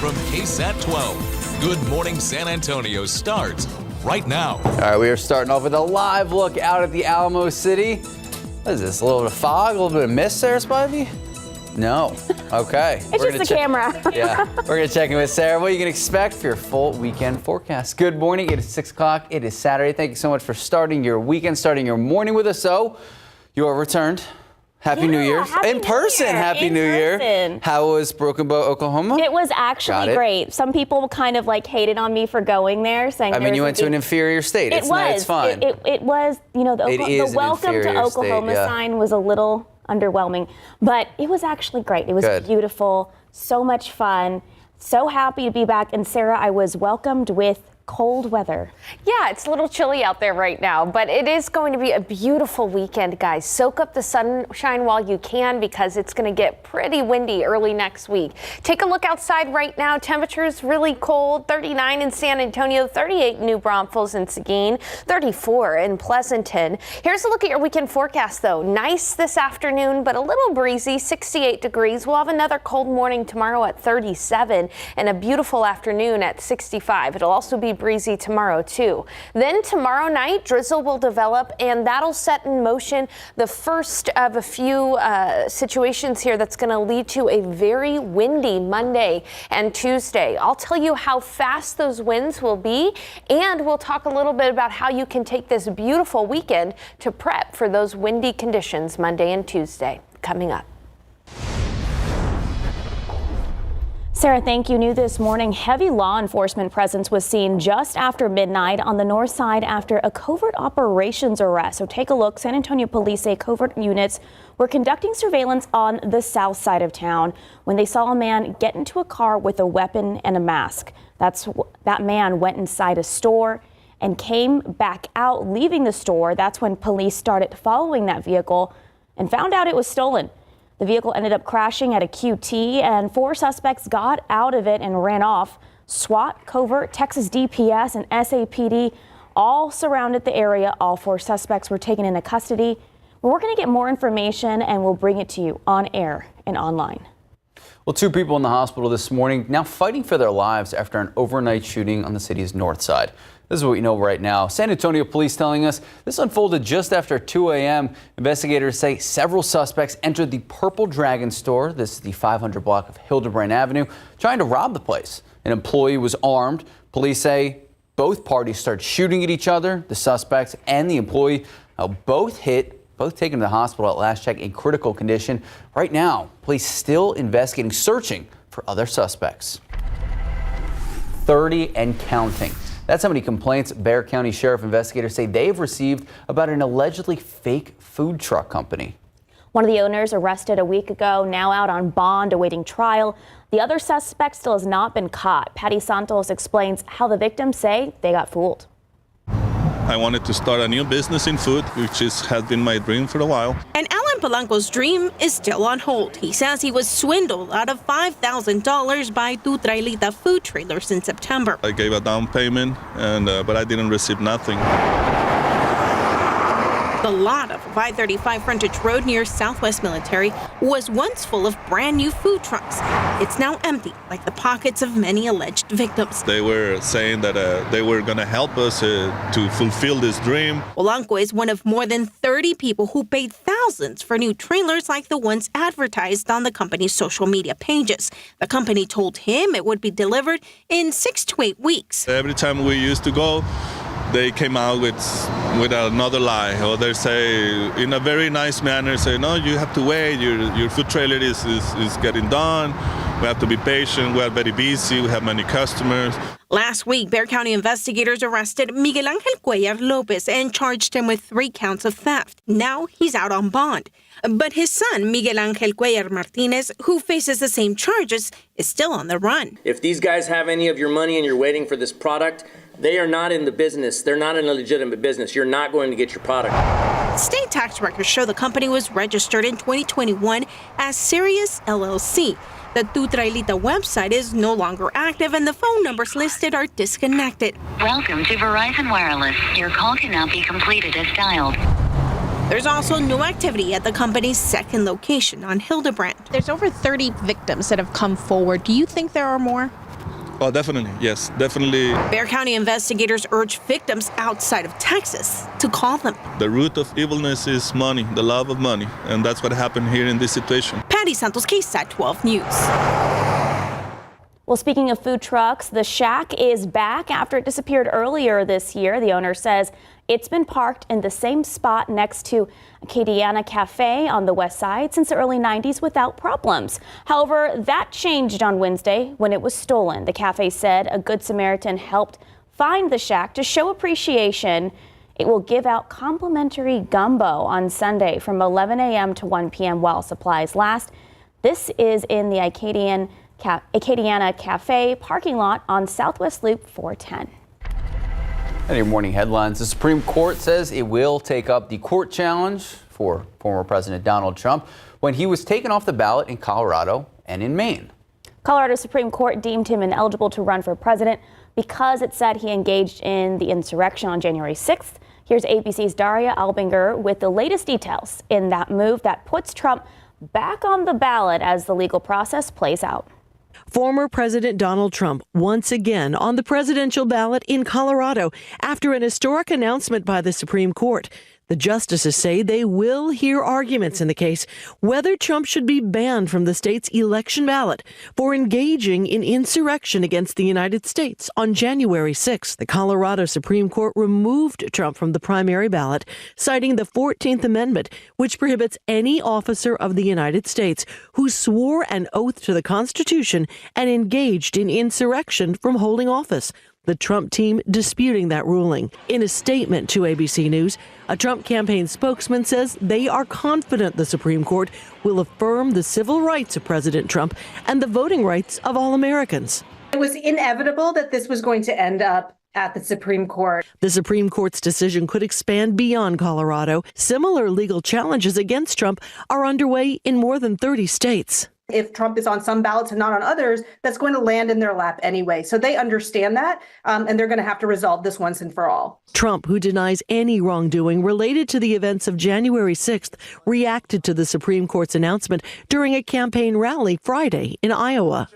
from KSAT 12. Good Morning San Antonio starts right now. All right, we are starting off with a live look out at the Alamo City. What is this, a little bit of fog, a little bit of mist there, Spivey? No. Okay. It's just the camera. Yeah, we're going to check in with Sarah. What are you going to expect for your full weekend forecast? Good morning. It is 6 o'clock. It is Saturday. Thank you so much for starting your weekend, starting your morning with us. So, you are returned. Happy New Year. In person. Happy New Year. How was Broken Bow, Oklahoma? It was actually great. Some people kind of like hated on me for going there, saying you went to an inferior state. It's fine. It was, you know, the welcome to Oklahoma sign was a little underwhelming, but it was actually great. It was beautiful, so much fun, so happy to be back. And Sarah, I was welcomed with cold weather. Yeah, it's a little chilly out there right now, but it is going to be a beautiful weekend, guys. Soak up the sunshine while you can because it's going to get pretty windy early next week. Take a look outside right now. Temperatures really cold. 39 in San Antonio, 38 in New Braunfels and Seguin, 34 in Pleasanton. Here's a look at your weekend forecast, though. Nice this afternoon, but a little breezy, 68 degrees. We'll have another cold morning tomorrow at 37 and a beautiful afternoon at 65. It'll also be breezy tomorrow too. Then tomorrow night, drizzle will develop and that'll set in motion the first of a few situations here that's going to lead to a very windy Monday and Tuesday. I'll tell you how fast those winds will be, and we'll talk a little bit about how you can take this beautiful weekend to prep for those windy conditions Monday and Tuesday coming up. Sarah, thank you. New this morning, heavy law enforcement presence was seen just after midnight on the north side after a covert operations arrest. So take a look. San Antonio police say covert units were conducting surveillance on the south side of town when they saw a man get into a car with a weapon and a mask. That man went inside a store and came back out, leaving the store. That's when police started following that vehicle and found out it was stolen. The vehicle ended up crashing at a QT, and 4 suspects got out of it and ran off. SWAT, Covert, Texas DPS, and SAPD all surrounded the area. All 4 suspects were taken into custody. We're going to get more information, and we'll bring it to you on air and online. Well, 2 people in the hospital this morning now fighting for their lives after an overnight shooting on the city's north side. This is what we know right now. San Antonio police telling us this unfolded just after 2 a.m. Investigators say several suspects entered the Purple Dragon store. This is the 500 block of Hildebrand Avenue, trying to rob the place. An employee was armed. Police say both parties started shooting at each other. The suspects and the employee both taken to the hospital at last check in critical condition. Right now, police still investigating, searching for other suspects. 30 and counting. That's how many complaints Bexar County Sheriff investigators say they've received about an allegedly fake food truck company. One of the owners arrested a week ago, now out on bond awaiting trial. The other suspect still has not been caught. Patty Santos explains how the victims say they got fooled. I wanted to start a new business in food, which has been my dream for a while. And Alan Polanco's dream is still on hold. He says he was swindled out of $5,000 by Tu Trailita food trailers in September. I gave a down payment, but I didn't receive nothing. The lot of 535 Frontage Road near Southwest Military was once full of brand new food trucks. It's now empty, like the pockets of many alleged victims. They were saying that they were going to help us to fulfill this dream. Polanco is one of more than 30 people who paid thousands for new trailers like the ones advertised on the company's social media pages. The company told him it would be delivered in 6 to 8 weeks. Every time we used to go, they came out with another lie, or they say in a very nice manner, say, no, you have to wait, your food trailer is getting done, we have to be patient, we are very busy, we have many customers. Last week, Bexar County investigators arrested Miguel Angel Cuellar Lopez and charged him with 3 counts of theft. Now he's out on bond. But his son, Miguel Angel Cuellar Martinez, who faces the same charges, is still on the run. If these guys have any of your money and you're waiting for this product, they are not in the business. They're not in a legitimate business. You're not going to get your product. State tax records show the company was registered in 2021 as Sirius LLC. The Tu Trailita website is no longer active and the phone numbers listed are disconnected. Welcome to Verizon Wireless. Your call cannot be completed as dialed. There's also no activity at the company's second location on Hildebrand. There's over 30 victims that have come forward. Do you think there are more? Oh, definitely. Yes, definitely. Bexar County investigators urge victims outside of Texas to call them. The root of evilness is money, the love of money. And that's what happened here in this situation. Patty Santos, KSAT 12 News. Well, speaking of food trucks, the Shack is back after it disappeared earlier this year. The owner says it's been parked in the same spot next to Acadiana Cafe on the west side since the early 90s without problems. However, that changed on Wednesday when it was stolen. The cafe said a Good Samaritan helped find the Shack to show appreciation. It will give out complimentary gumbo on Sunday from 11 a.m. to 1 p.m. while supplies last. This is in the Acadiana Cafe parking lot on Southwest Loop 410. And your morning headlines. The Supreme Court says it will take up the court challenge for former President Donald Trump when he was taken off the ballot in Colorado and in Maine. Colorado Supreme Court deemed him ineligible to run for president because it said he engaged in the insurrection on January 6th. Here's ABC's Daria Albinger with the latest details in that move that puts Trump back on the ballot as the legal process plays out. Former President Donald Trump once again on the presidential ballot in Colorado after an historic announcement by the Supreme Court. The justices say they will hear arguments in the case whether Trump should be banned from the state's election ballot for engaging in insurrection against the United States on January 6th. The Colorado Supreme Court removed Trump from the primary ballot, citing the 14th Amendment, which prohibits any officer of the United States who swore an oath to the Constitution and engaged in insurrection from holding office. The Trump team disputing that ruling. In a statement to ABC News, a Trump campaign spokesman says they are confident the Supreme Court will affirm the civil rights of President Trump and the voting rights of all Americans. It was inevitable that this was going to end up at the Supreme Court. The Supreme Court's decision could expand beyond Colorado. Similar legal challenges against Trump are underway in more than 30 states. If Trump is on some ballots and not on others, that's going to land in their lap anyway. So they understand that, and they're going to have to resolve this once and for all. Trump, who denies any wrongdoing related to the events of January 6th, reacted to the Supreme Court's announcement during a campaign rally Friday in Iowa.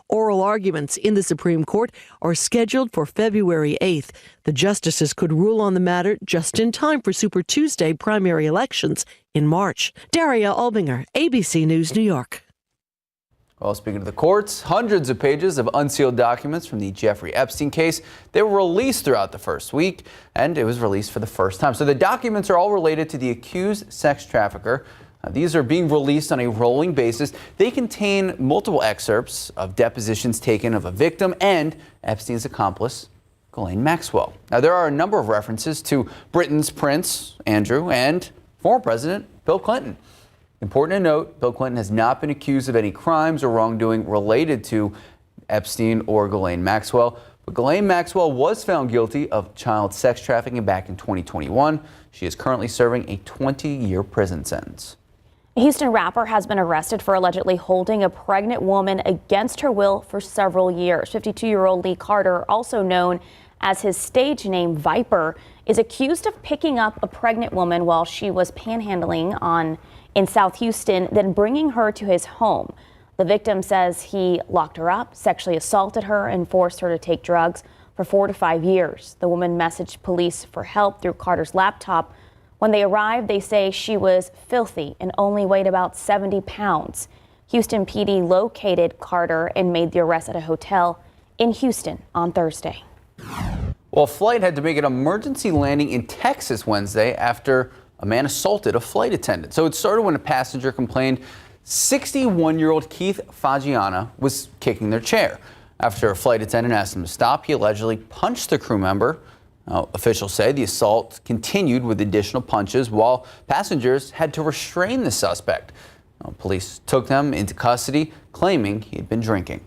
Oral arguments in the Supreme Court are scheduled for February 8th. The justices could rule on the matter just in time for Super Tuesday primary elections in March. Daria Albinger, ABC News, New York. Well, speaking of the courts, hundreds of pages of unsealed documents from the Jeffrey Epstein case, they were released throughout the first week, and it was released for the first time. So the documents are all related to the accused sex trafficker. These are being released on a rolling basis. They contain multiple excerpts of depositions taken of a victim and Epstein's accomplice, Ghislaine Maxwell. Now, there are a number of references to Britain's Prince Andrew and former President Bill Clinton. Important to note, Bill Clinton has not been accused of any crimes or wrongdoing related to Epstein or Ghislaine Maxwell. But Ghislaine Maxwell was found guilty of child sex trafficking back in 2021. She is currently serving a 20-year prison sentence. A Houston rapper has been arrested for allegedly holding a pregnant woman against her will for several years. 52-year-old Lee Carter, also known as his stage name Viper, is accused of picking up a pregnant woman while she was panhandling in South Houston, then bringing her to his home. The victim says he locked her up, sexually assaulted her, and forced her to take drugs for 4 to 5 years. The woman messaged police for help through Carter's laptop. When they arrived, they say she was filthy and only weighed about 70 pounds. Houston PD located Carter and made the arrest at a hotel in Houston on Thursday. Well, a flight had to make an emergency landing in Texas Wednesday after a man assaulted a flight attendant. So it started when a passenger complained 61-year-old Keith Fagiana was kicking their chair. After a flight attendant asked him to stop, he allegedly punched the crew member. Officials say the assault continued with additional punches while passengers had to restrain the suspect. Police took them into custody, claiming he had been drinking.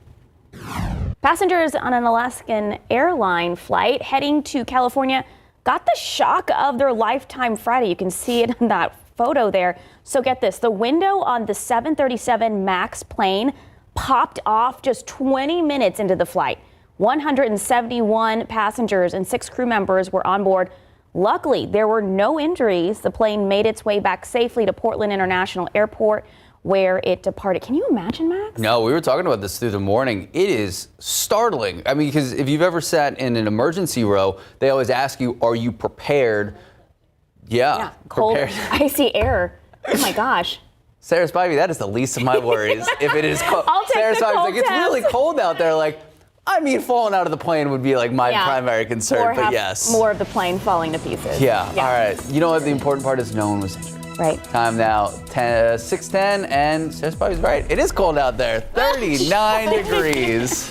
Passengers on an Alaskan airline flight heading to California got the shock of their lifetime Friday. You can see it in that photo there. So get this, the window on the 737 MAX plane popped off just 20 minutes into the flight. 171 passengers and 6 crew members were on board. Luckily, there were no injuries. The plane made its way back safely to Portland International Airport, where it departed. Can you imagine, Max? No, we were talking about this through the morning. It is startling. I mean, because if you've ever sat in an emergency row, they always ask you, are you prepared? Yeah, cold, prepared. icy air. Oh my gosh. Sarah Spivey, that is the least of my worries. If it is cold. I'll take Sarah the Spivey's cold like, it's really cold out there. Like, I mean, falling out of the plane would be like my primary concern, or but yes. More of the plane falling to pieces. Yeah, all right. You know what? The important part is no one was injured. Right. Time now, 6:10, and Sarah Spivey's right. It is cold out there, 39 degrees.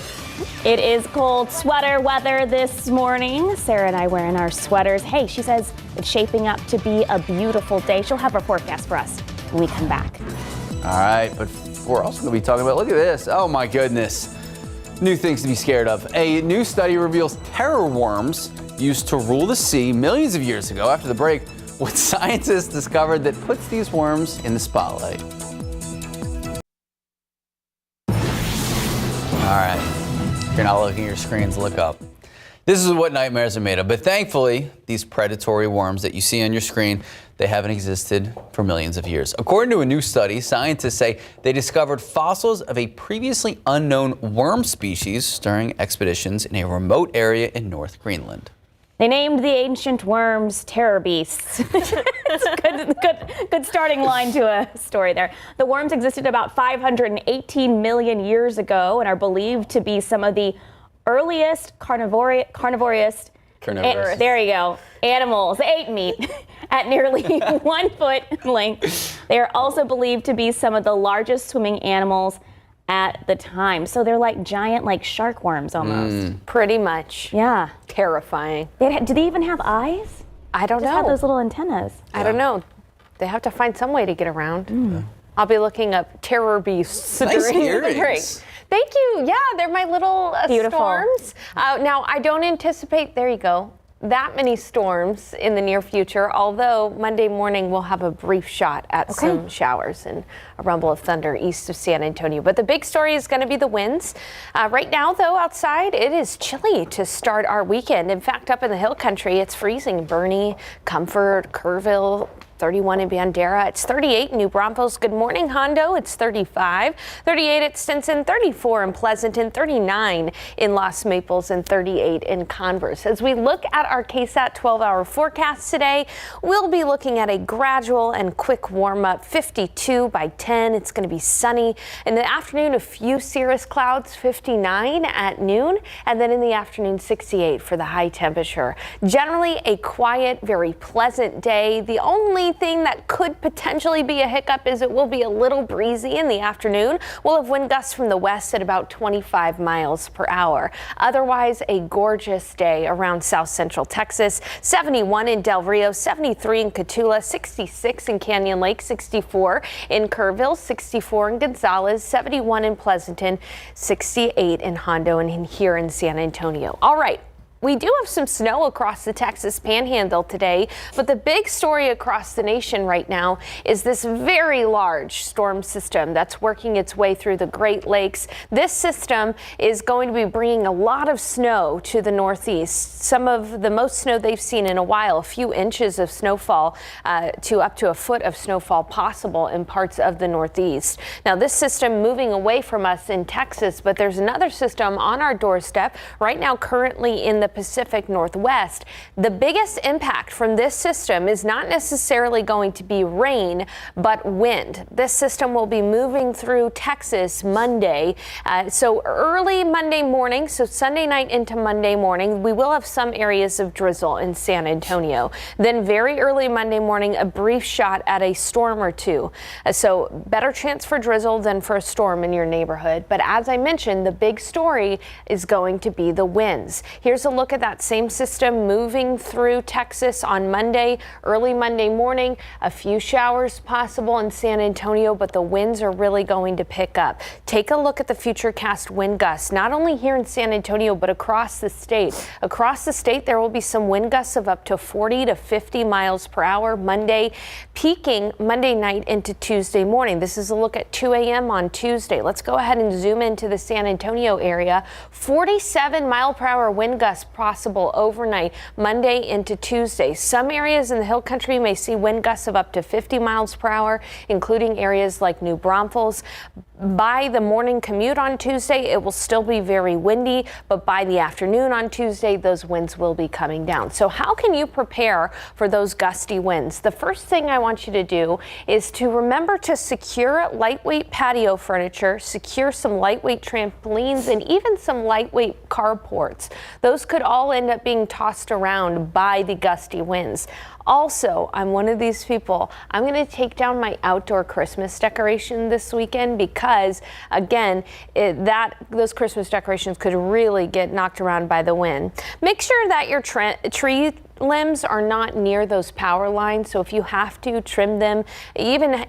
It is cold sweater weather this morning. Sarah and I wearing our sweaters. Hey, she says it's shaping up to be a beautiful day. She'll have our forecast for us when we come back. All right, but we're also going to be talking about, look at this. Oh my goodness. New things to be scared of. A new study reveals terror worms used to rule the sea millions of years ago. After the break, what scientists discovered that puts these worms in the spotlight. All right. If you're not looking at your screens, look up. This is what nightmares are made of. But thankfully, these predatory worms that you see on your screen, they haven't existed for millions of years. According to a new study, scientists say they discovered fossils of a previously unknown worm species during expeditions in a remote area in North Greenland. They named the ancient worms terror beasts. It's a good starting line to a story there. The worms existed about 518 million years ago and are believed to be some of the earliest carnivorous. There you go. Animals. They ate meat at nearly 1 foot in length. They are also believed to be some of the largest swimming animals at the time. So they're like giant, like shark worms almost. Pretty much. Yeah. Terrifying. Do they even have eyes? I don't know. Just have those little antennas. I don't know. They have to find some way to get around. I'll be looking up terror beasts during the break. Thank you. Yeah, they're my little storms. Now, I don't anticipate, there you go, that many storms in the near future, although Monday morning we'll have a brief shot at some showers and a rumble of thunder east of San Antonio. But the big story is going to be the winds. Right now, though, outside, it is chilly to start our weekend. In fact, up in the hill country, it's freezing. Bernie, Comfort, Kerrville, 31 in Bandera. It's 38 in New Braunfels. Good morning, Hondo. It's 35. 38 at Stinson, 34 in Pleasanton, 39 in Los Maples, and 38 in Converse. As we look at our KSAT 12-hour forecast today, we'll be looking at a gradual and quick warm-up. 52 by 10. It's going to be sunny. In the afternoon, a few cirrus clouds, 59 at noon, and then in the afternoon, 68 for the high temperature. Generally, a quiet, very pleasant day. The only thing that could potentially be a hiccup is it will be a little breezy in the afternoon. We'll have wind gusts from the west at about 25 miles per hour. Otherwise, a gorgeous day around south central Texas. 71 in Del Rio, 73 in Cotulla, 66 in Canyon Lake, 64 in Kerrville, 64 in Gonzales, 71 in Pleasanton, 68 in Hondo, and here in San Antonio. All right. We do have some snow across the Texas Panhandle today, but the big story across the nation right now is this very large storm system that's working its way through the Great Lakes. This system is going to be bringing a lot of snow to the Northeast, some of the most snow they've seen in a while, a few inches of snowfall to up to a foot of snowfall possible in parts of the Northeast. Now, this system moving away from us in Texas, but there's another system on our doorstep right now currently in the Pacific Northwest. The biggest impact from this system is not necessarily going to be rain, but wind. This system will be moving through Texas Monday. So early Monday morning, so Sunday night into Monday morning, we will have some areas of drizzle in San Antonio. Then very early Monday morning, a brief shot at a storm or two. So better chance for drizzle than for a storm in your neighborhood. But as I mentioned, the big story is going to be the winds. Here's a look at that same system moving through Texas on Monday, early Monday morning. A few showers possible in San Antonio, but the winds are really going to pick up. Take a look at the futurecast wind gusts, not only here in San Antonio, but across the state. Across the state, there will be some wind gusts of up to 40 to 50 miles per hour Monday, peaking Monday night into Tuesday morning. This is a look at 2 a.m. on Tuesday. Let's go ahead and zoom into the San Antonio area. 47 mile per hour wind gusts possible overnight Monday into Tuesday. Some areas in the Hill Country may see wind gusts of up to 50 miles per hour, including areas like New Braunfels. By the morning commute on Tuesday, it will still be very windy, but by the afternoon on Tuesday, those winds will be coming down. So how can you prepare for those gusty winds? The first thing I want you to do is to remember to secure lightweight patio furniture, secure some lightweight trampolines, and even some lightweight carports. Those could all end up being tossed around by the gusty winds. Also, I'm one of these people. I'm going to take down my outdoor Christmas decoration this weekend because, again, those Christmas decorations could really get knocked around by the wind. Make sure that your tree limbs are not near those power lines, so if you have to trim them, even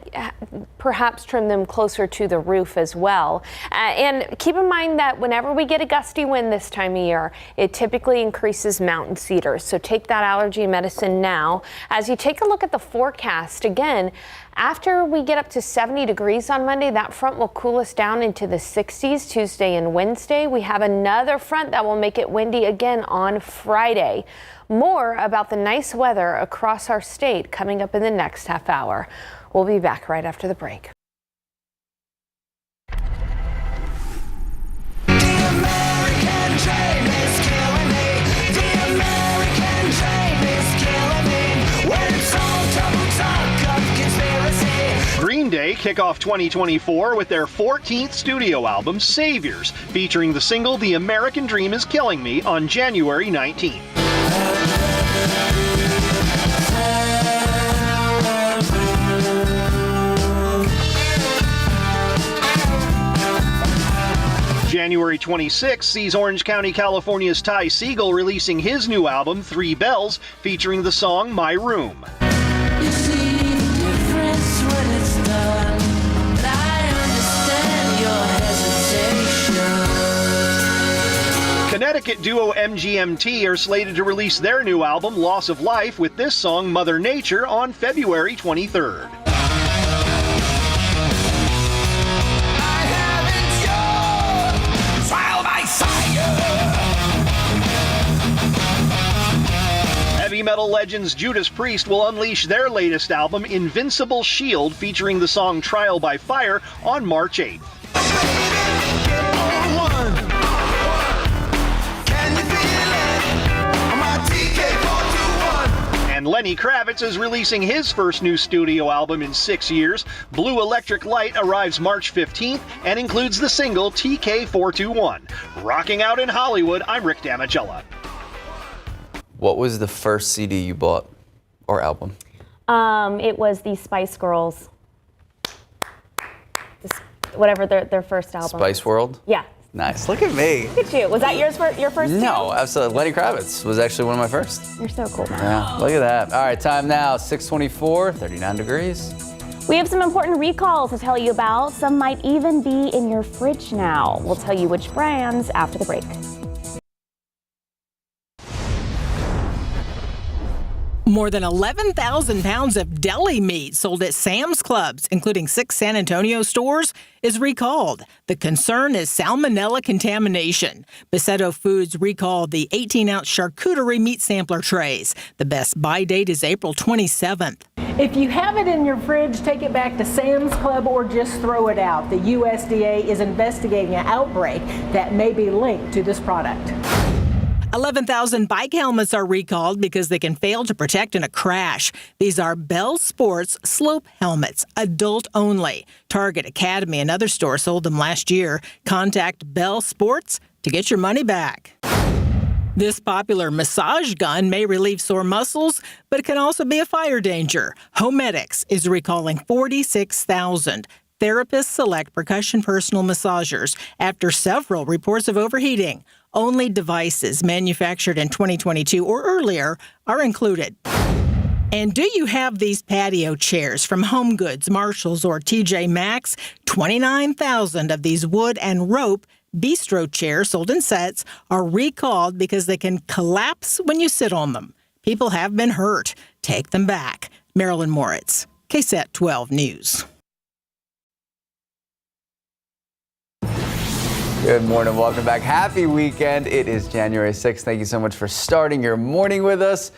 perhaps trim them closer to the roof as well. And keep in mind that whenever we get a gusty wind this time of year, it typically increases mountain cedars, so take that allergy medicine now. As you take a look at the forecast, again, after we get up to 70 degrees on Monday, that front will cool us down into the 60s Tuesday and Wednesday. We have another front that will make it windy again on Friday. More about the nice weather across our state coming up in the next half hour. We'll be back right after the break. Green Day kick off 2024 with their 14th studio album, Saviors, featuring the single The American Dream Is Killing Me on January 19th. January 26th sees Orange County, California's Ty Segall releasing his new album, 3 Bells, featuring the song My Room. You see the difference when it's done, but I understand your hesitation. Connecticut duo MGMT are slated to release their new album, Loss of Life, with this song, Mother Nature, on February 23rd. Heavy metal legends Judas Priest will unleash their latest album, Invincible Shield, featuring the song Trial by Fire, on March 8th. And Lenny Kravitz is releasing his first new studio album in 6 years. Blue Electric Light arrives March 15th and includes the single TK421. Rocking out in Hollywood, I'm Rick Damigella. What was the first CD you bought or album? It was the Spice Girls. Whatever their first album. Spice World? Yeah. Nice. Look at me. Look at you. Was that your first? No, absolutely. Lenny Kravitz was actually one of my first. You're so cool, man. Yeah, look at that. All right, time now, 6:24, 39 degrees. We have some important recalls to tell you about. Some might even be in your fridge now. We'll tell you which brands after the break. More than 11,000 pounds of deli meat sold at Sam's Clubs, including 6 San Antonio stores, is recalled. The concern is salmonella contamination. Besetto Foods recalled the 18-ounce charcuterie meat sampler trays. The best buy date is April 27th. If you have it in your fridge, take it back to Sam's Club or just throw it out. The USDA is investigating an outbreak that may be linked to this product. 11,000 bike helmets are recalled because they can fail to protect in a crash. These are Bell Sports slope helmets, adult only. Target, Academy, and other stores sold them last year. Contact Bell Sports to get your money back. This popular massage gun may relieve sore muscles, but it can also be a fire danger. Homedics is recalling 46,000. Therapists select percussion personal massagers after several reports of overheating. Only devices manufactured in 2022 or earlier are included. And do you have these patio chairs from Home Goods, Marshalls, or TJ Maxx? 29,000 of these wood and rope bistro chairs sold in sets are recalled because they can collapse when you sit on them. People have been hurt. Take them back. Marilyn Moritz, KSAT 12 News. Good morning. Welcome back. Happy weekend. It is January 6th. Thank you so much for starting your morning with us.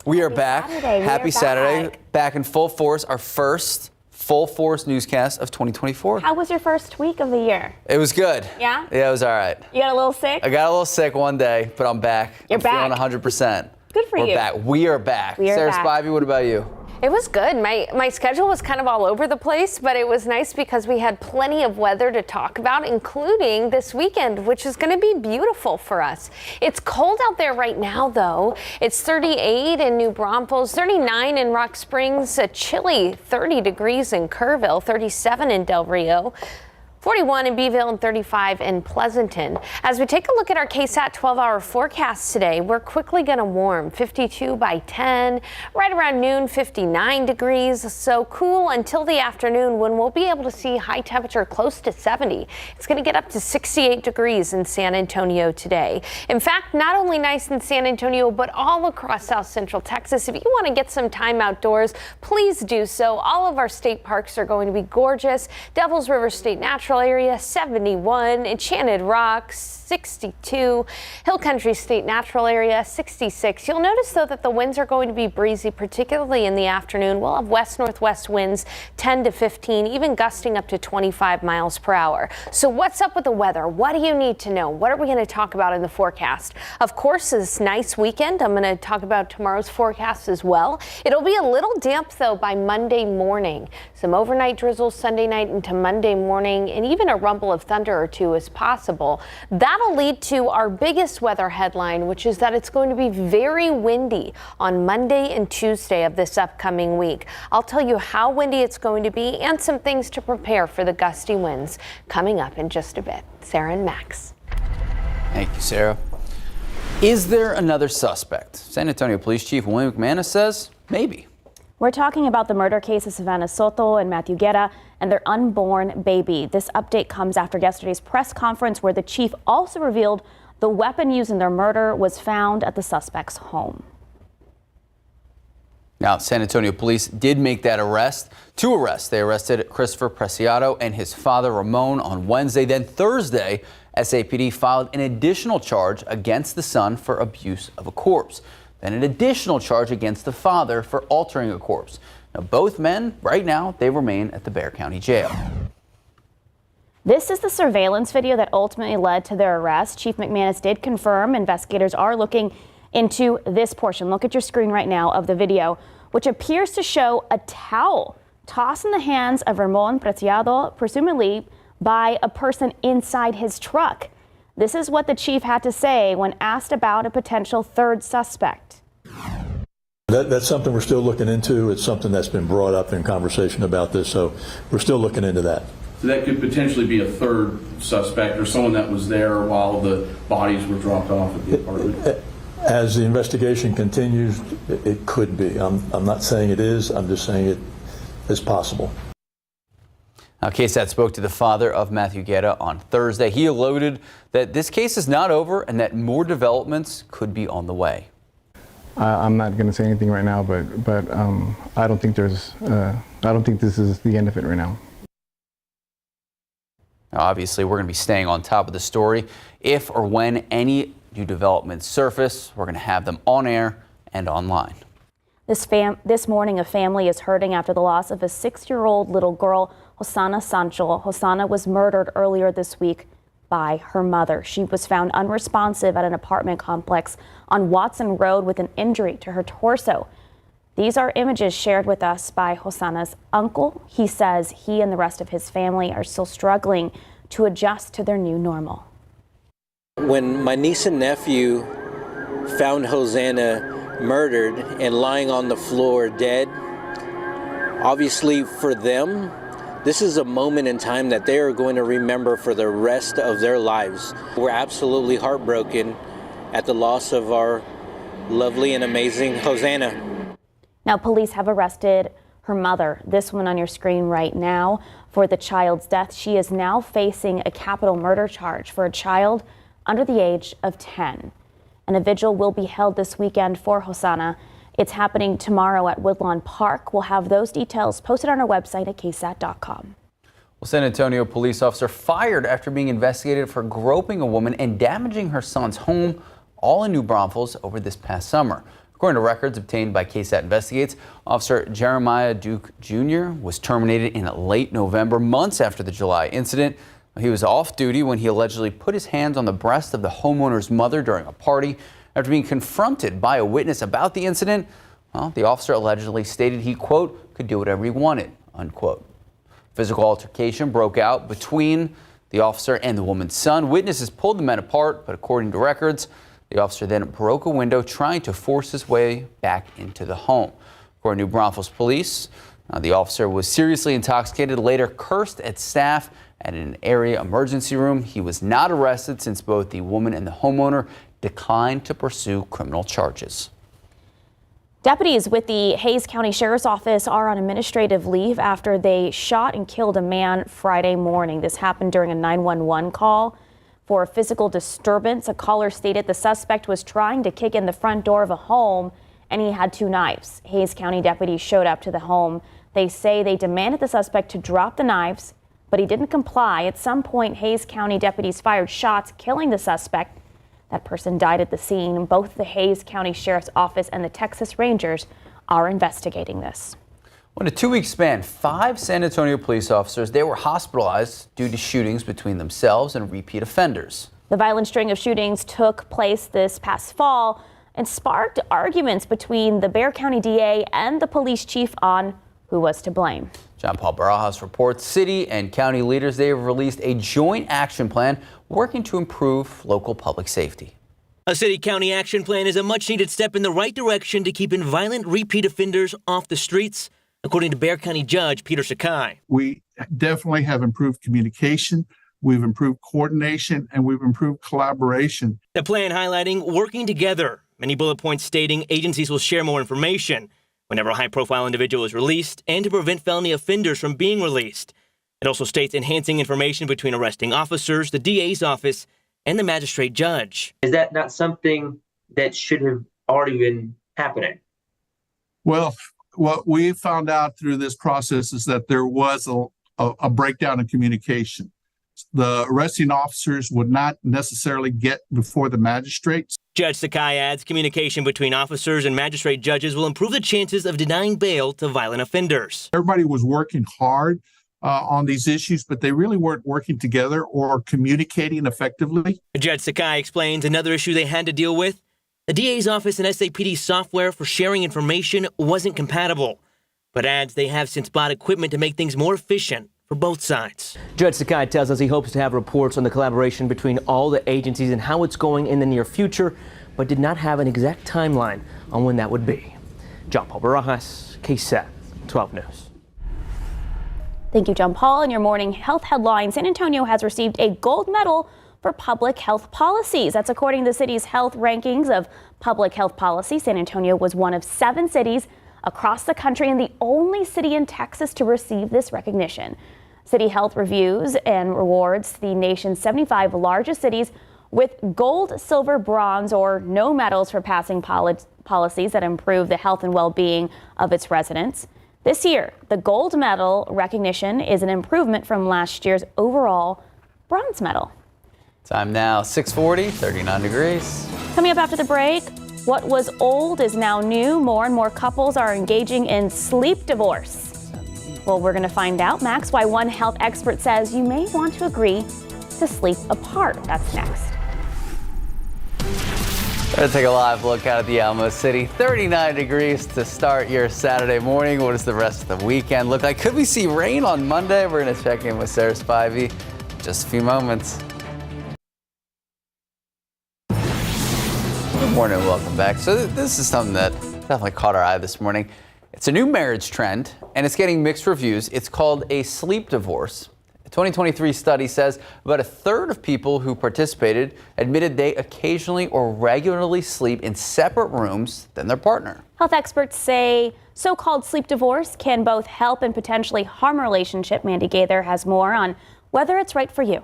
We are back. Happy Saturday. Back in full force. Our first full force newscast of 2024. How was your first week of the year? It was good. Yeah? Yeah, it was all right. You got a little sick? I got a little sick one day, but I'm back. You're back. Feeling 100%. Good for you. We're back. We are back. Sarah Spivey, what about you? It was good. My schedule was kind of all over the place, but it was nice because we had plenty of weather to talk about, including this weekend, which is going to be beautiful for us. It's cold out there right now, though. It's 38 in New Braunfels, 39 in Rock Springs, a chilly 30 degrees in Kerrville, 37 in Del Rio, 41 in Beeville, and 35 in Pleasanton. As we take a look at our KSAT 12-hour forecast today, we're quickly going to warm. 52 by 10, right around noon, 59 degrees. So cool until the afternoon when we'll be able to see high temperature close to 70. It's going to get up to 68 degrees in San Antonio today. In fact, not only nice in San Antonio, but all across South Central Texas. If you want to get some time outdoors, please do so. All of our state parks are going to be gorgeous. Devil's River State Natural Area 71, Enchanted Rock 62, Hill Country State Natural Area 66. You'll notice though that the winds are going to be breezy, particularly in the afternoon. We'll have west-northwest winds 10 to 15, even gusting up to 25 miles per hour. So what's up with the weather? What do you need to know? What are we going to talk about in the forecast? Of course, this nice weekend. I'm going to talk about tomorrow's forecast as well. It'll be a little damp though by Monday morning. Some overnight drizzles Sunday night into Monday morning, and even a rumble of thunder or two is possible. That'll lead to our biggest weather headline, which is that it's going to be very windy on Monday and Tuesday of this upcoming week. I'll tell you how windy it's going to be and some things to prepare for the gusty winds coming up in just a bit. Sarah and Max. Thank you, Sarah. Is there another suspect? San Antonio Police Chief William McManus says maybe. We're talking about the murder case of Savannah Soto and Matthew Guerra and their unborn baby. This update comes after yesterday's press conference where the chief also revealed the weapon used in their murder was found at the suspect's home. Now, San Antonio police did make that arrest. Two arrests. They arrested Christopher Preciado and his father Ramon on Wednesday. Then Thursday, SAPD filed an additional charge against the son for abuse of a corpse. Then an additional charge against the father for altering a corpse. Now, both men, right now, they remain at the Bexar County Jail. This is the surveillance video that ultimately led to their arrest. Chief McManus did confirm investigators are looking into this portion. Look at your screen right now of the video, which appears to show a towel tossed in the hands of Ramon Preciado, presumably by a person inside his truck. This is what the chief had to say when asked about a potential third suspect. That's something we're still looking into. It's something that's been brought up in conversation about this, so we're still looking into that. So that could potentially be a third suspect or someone that was there while the bodies were dropped off at the apartment? As the investigation continues, it could be. I'm not saying it is. I'm just saying it is possible. Now, KSAT spoke to the father of Matthew Guerra on Thursday. He alluded that this case is not over and that more developments could be on the way. I'm not going to say anything right now, but I don't think this is the end of it right now. Now, obviously, we're going to be staying on top of the story. If or when any new developments surface, we're going to have them on air and online. This morning, a family is hurting after the loss of a 6-year-old little girl, Hosanna Sancho. Hosanna was murdered earlier this week by her mother. She was found unresponsive at an apartment complex on Watson Road with an injury to her torso. These are images shared with us by Hosanna's uncle. He says he and the rest of his family are still struggling to adjust to their new normal. When my niece and nephew found Hosanna murdered and lying on the floor dead, obviously for them, this is a moment in time that they are going to remember for the rest of their lives. We're absolutely heartbroken at the loss of our lovely and amazing Hosanna. Now, police have arrested her mother, this one on your screen right now, for the child's death. She is now facing a capital murder charge for a child under the age of 10. And a vigil will be held this weekend for Hosanna. It's happening tomorrow at Woodlawn Park. We'll have those details posted on our website at ksat.com. Well, San Antonio police officer fired after being investigated for groping a woman and damaging her son's home, all in New Braunfels over this past summer. According to records obtained by KSAT Investigates, Officer Jeremiah Duke Jr. was terminated in late November, months after the July incident. He was off duty when he allegedly put his hands on the breast of the homeowner's mother during a party. After being confronted by a witness about the incident, well, the officer allegedly stated he, quote, could do whatever he wanted, unquote. Physical altercation broke out between the officer and the woman's son. Witnesses pulled the men apart, but according to records, the officer then broke a window trying to force his way back into the home. According to New Braunfels police, the officer was seriously intoxicated, later cursed at staff at an area emergency room. He was not arrested since both the woman and the homeowner declined to pursue criminal charges. Deputies with the Hays County Sheriff's Office are on administrative leave after they shot and killed a man Friday morning. This happened during a 911 call for a physical disturbance. A caller stated the suspect was trying to kick in the front door of a home and he had 2 knives. Hays County deputies showed up to the home. They say they demanded the suspect to drop the knives, but he didn't comply. At some point, Hays County deputies fired shots, killing the suspect. That person died at the scene. Both the Hays County Sheriff's Office and the Texas Rangers are investigating this. In a 2-week span, 5 San Antonio police officers, they were hospitalized due to shootings between themselves and repeat offenders. The violent string of shootings took place this past fall and sparked arguments between the Bexar County DA and the police chief on who was to blame. John Paul Barajas reports city and county leaders, they have released a joint action plan working to improve local public safety. A city-county action plan is a much-needed step in the right direction to keeping violent repeat offenders off the streets, according to Bexar County Judge Peter Sakai. We definitely have improved communication, we've improved coordination, and we've improved collaboration. The plan highlighting working together. Many bullet points stating agencies will share more information whenever a high-profile individual is released and to prevent felony offenders from being released. It also states enhancing information between arresting officers, the DA's office, and the magistrate judge. Is that not something that should have already been happening? Well, what we found out through this process is that there was a breakdown in communication. The arresting officers would not necessarily get before the magistrates. Judge Sakai adds communication between officers and magistrate judges will improve the chances of denying bail to violent offenders. Everybody was working hard on these issues, but they really weren't working together or communicating effectively. Judge Sakai explains another issue they had to deal with. The DA's office and SAPD software for sharing information wasn't compatible, but adds they have since bought equipment to make things more efficient for both sides. Judge Sakai tells us he hopes to have reports on the collaboration between all the agencies and how it's going in the near future, but did not have an exact timeline on when that would be. John Paul Barajas, KSAT 12 News. Thank you, John Paul. In your morning health headline, San Antonio has received a gold medal for public health policies. That's according to the city's health rankings of public health policy. San Antonio was one of 7 cities across the country and the only city in Texas to receive this recognition. City Health reviews and rewards the nation's 75 largest cities with gold, silver, bronze, or no medals for passing policies that improve the health and well-being of its residents. This year, the gold medal recognition is an improvement from last year's overall bronze medal. Time now, 6:40, 39 degrees. Coming up after the break, what was old is now new. More and more couples are engaging in sleep divorce. Well, we're going to find out, Max, why one health expert says you may want to agree to sleep apart. That's next. Let's take a live look out at the Alamo City. 39 degrees to start your Saturday morning. What does the rest of the weekend look like? Could we see rain on Monday? We're going to check in with Sarah Spivey in just a few moments. Good morning, welcome back. So this is something that definitely caught our eye this morning. It's a new marriage trend, and it's getting mixed reviews. It's called a sleep divorce. A 2023 study says about a third of people who participated admitted they occasionally or regularly sleep in separate rooms than their partner. Health experts say so-called sleep divorce can both help and potentially harm a relationship. Mandy Gaither has more on whether it's right for you.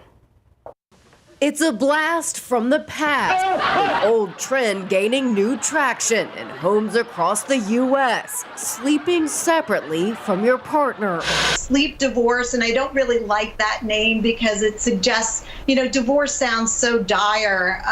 It's a blast from the past, an old trend gaining new traction in homes across the U.S., sleeping separately from your partner. Sleep divorce, and I don't really like that name because it suggests, divorce sounds so dire,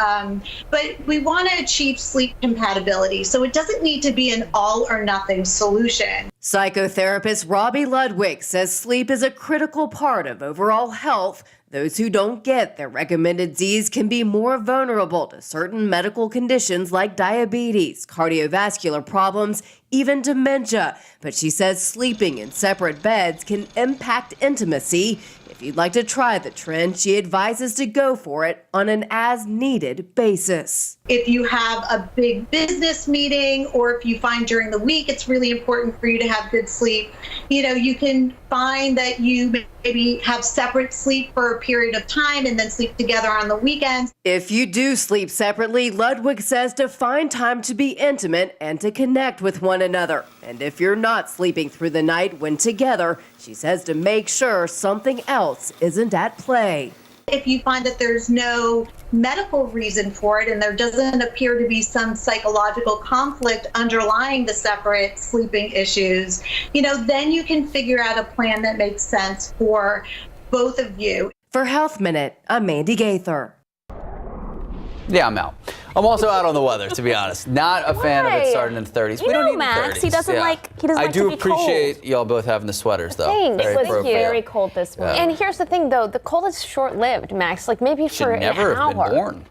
but we want to achieve sleep compatibility, so it doesn't need to be an all or nothing solution. Psychotherapist Robbie Ludwig says sleep is a critical part of overall health. Those who don't get their recommended Z's can be more vulnerable to certain medical conditions like diabetes, cardiovascular problems, even dementia. But she says sleeping in separate beds can impact intimacy. If you'd like to try the trend, she advises to go for it on an as-needed basis. If you have a big business meeting, or if you find during the week it's really important for you to have good sleep, you can find that you maybe have separate sleep for a period of time and then sleep together on the weekends. If you do sleep separately, Ludwig says to find time to be intimate and to connect with one another. And if you're not sleeping through the night when together, she says to make sure something else isn't at play. If you find that there's no medical reason for it and there doesn't appear to be some psychological conflict underlying the separate sleeping issues, then you can figure out a plan that makes sense for both of you. For Health Minute, I'm Mandy Gaither. Yeah, I'm out. I'm also out on the weather, to be honest. Not a fan of it starting in the 30s. You we don't know need Max, 30s. he doesn't like to be cold. I do appreciate y'all both having the sweaters, though. Thanks. Very It was appropriate. Very cold this morning. And here's the thing, though. The cold is short-lived, Max. Like maybe for Should never an hour. have been born.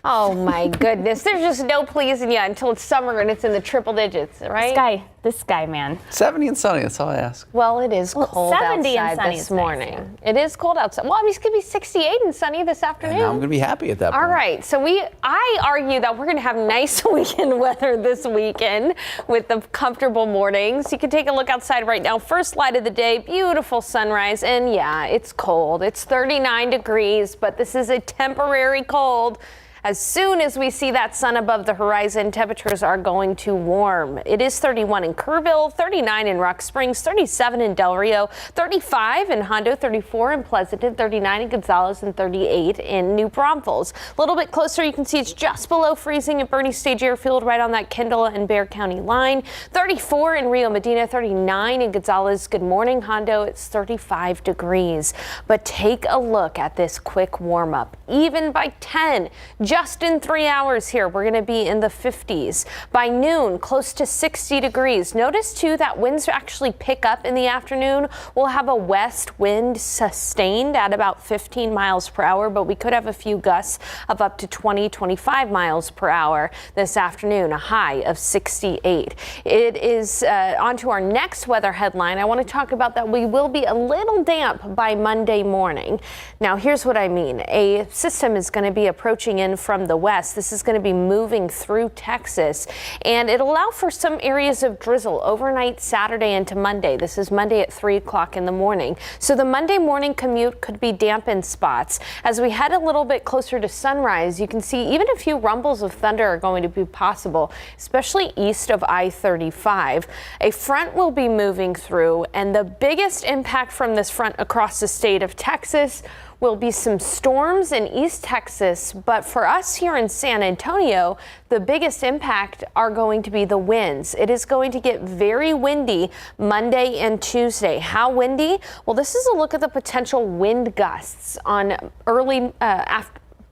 Oh, my goodness. There's just no pleasing you until it's summer and it's in the triple digits, right? This guy, man. 70 and sunny, that's all I ask. Well, it is cold 70 outside and sunny this is nice, morning. It is cold outside. Well, I mean, it's going to be 68 and sunny this afternoon. And now I'm going to be happy at that point. All right, so I argue that we're going to have nice weekend weather this weekend with the comfortable mornings. You can take a look outside right now. First light of the day, beautiful sunrise, and yeah, it's cold. It's 39 degrees, but this is a temporary cold. As soon as we see that sun above the horizon, temperatures are going to warm. It is 31 in Kerrville, 39 in Rock Springs, 37 in Del Rio, 35 in Hondo, 34 in Pleasanton, 39 in Gonzales, and 38 in New Braunfels. A little bit closer, you can see it's just below freezing at Bernie Stage Airfield, right on that Kendall and Bexar County line. 34 in Rio Medina, 39 in Gonzales. Good morning, Hondo. It's 35 degrees. But take a look at this quick warm up. Even by 10, just in 3 hours here, we're going to be in the 50s. By noon, close to 60 degrees. Notice, too, that winds actually pick up in the afternoon. We'll have a west wind sustained at about 15 miles per hour, but we could have a few gusts of up to 20, 25 miles per hour this afternoon, a high of 68. It is on to our next weather headline. I want to talk about that we will be a little damp by Monday morning. Now, here's what I mean. A system is going to be approaching in from the west. This is going to be moving through Texas, and it'll allow for some areas of drizzle overnight Saturday into Monday. This is Monday at 3 o'clock in the morning. So the Monday morning commute could be damp in spots. As we head a little bit closer to sunrise, you can see even a few rumbles of thunder are going to be possible, especially east of I-35. A front will be moving through, and the biggest impact from this front across the state of Texas will be some storms in East Texas, but for us here in San Antonio, the biggest impact are going to be the winds. It is going to get very windy Monday and Tuesday. How windy? Well, this is a look at the potential wind gusts on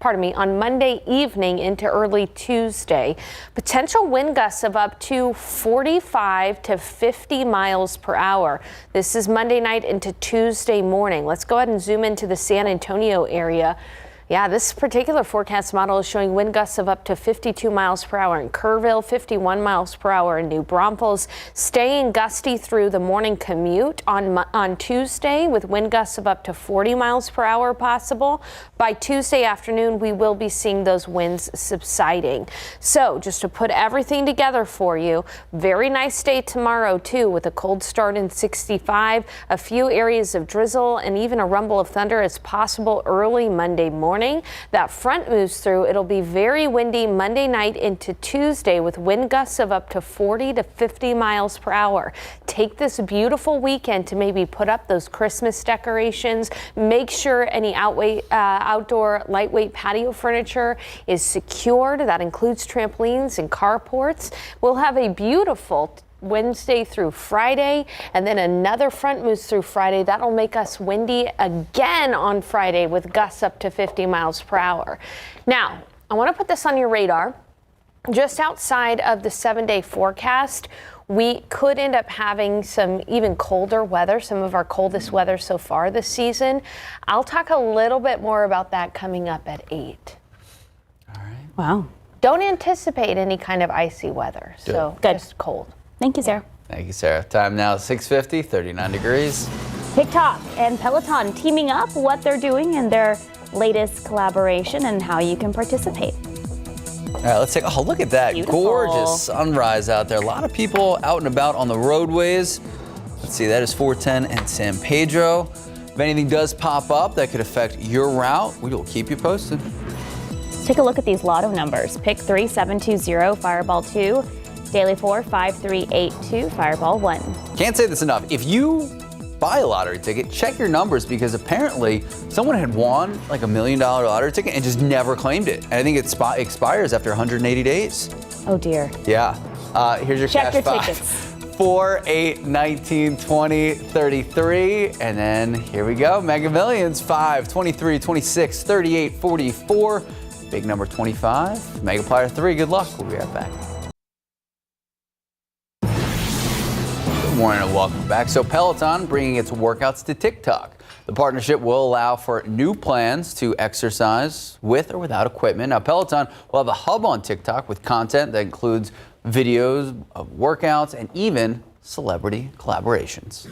on Monday evening into early Tuesday. Potential wind gusts of up to 45 to 50 miles per hour. This is Monday night into Tuesday morning. Let's go ahead and zoom into the San Antonio area. Yeah, this particular forecast model is showing wind gusts of up to 52 miles per hour in Kerrville, 51 miles per hour in New Braunfels, staying gusty through the morning commute on Tuesday with wind gusts of up to 40 miles per hour possible. By Tuesday afternoon, we will be seeing those winds subsiding. So just to put everything together for you, very nice day tomorrow too, with a cold start in 65, a few areas of drizzle and even a rumble of thunder is possible early Monday morning. morning. That front moves through. It'll be very windy Monday night into Tuesday with wind gusts of up to 40 to 50 miles per hour. Take this beautiful weekend to maybe put up those Christmas decorations. Make sure any outdoor lightweight patio furniture is secured. That includes trampolines and carports. We'll have a beautiful Wednesday through Friday, and then another front moves through Friday. That'll make us windy again on Friday with gusts up to 50 miles per hour. Now, I want to put this on your radar. Just outside of the 7-day forecast, we could end up having some even colder weather, some of our coldest weather so far this season. I'll talk a little bit more about that coming up at 8. All right. Wow. Don't anticipate any kind of icy weather, so just cold. Thank you, Sarah. Thank you, Sarah. Time now 6:50, 39 degrees. TikTok and Peloton teaming up, what they're doing in their latest collaboration and how you can participate. All right, let's take a look at that. Beautiful. Gorgeous sunrise out there. A lot of people out and about on the roadways. Let's see, that is 410 and San Pedro. If anything does pop up that could affect your route, we will keep you posted. Let's take a look at these lotto numbers. Pick 3720, Fireball 2. Daily 4, 5382, Fireball 1. Can't say this enough. If you buy a lottery ticket, check your numbers, because apparently someone had won like $1 million lottery ticket and just never claimed it. And I think it expires after 180 days. Oh dear. Yeah. Here's your Check cash your five. tickets. 4, 8, 19, 20, 33. And then here we go. Mega Millions. 5, 23, 26, 38, 44. Big number 25. Mega Player 3. Good luck. We'll be right back. Good morning and welcome back. So Peloton bringing its workouts to TikTok. The partnership will allow for new plans to exercise with or without equipment. Now Peloton will have a hub on TikTok with content that includes videos of workouts and even celebrity collaborations.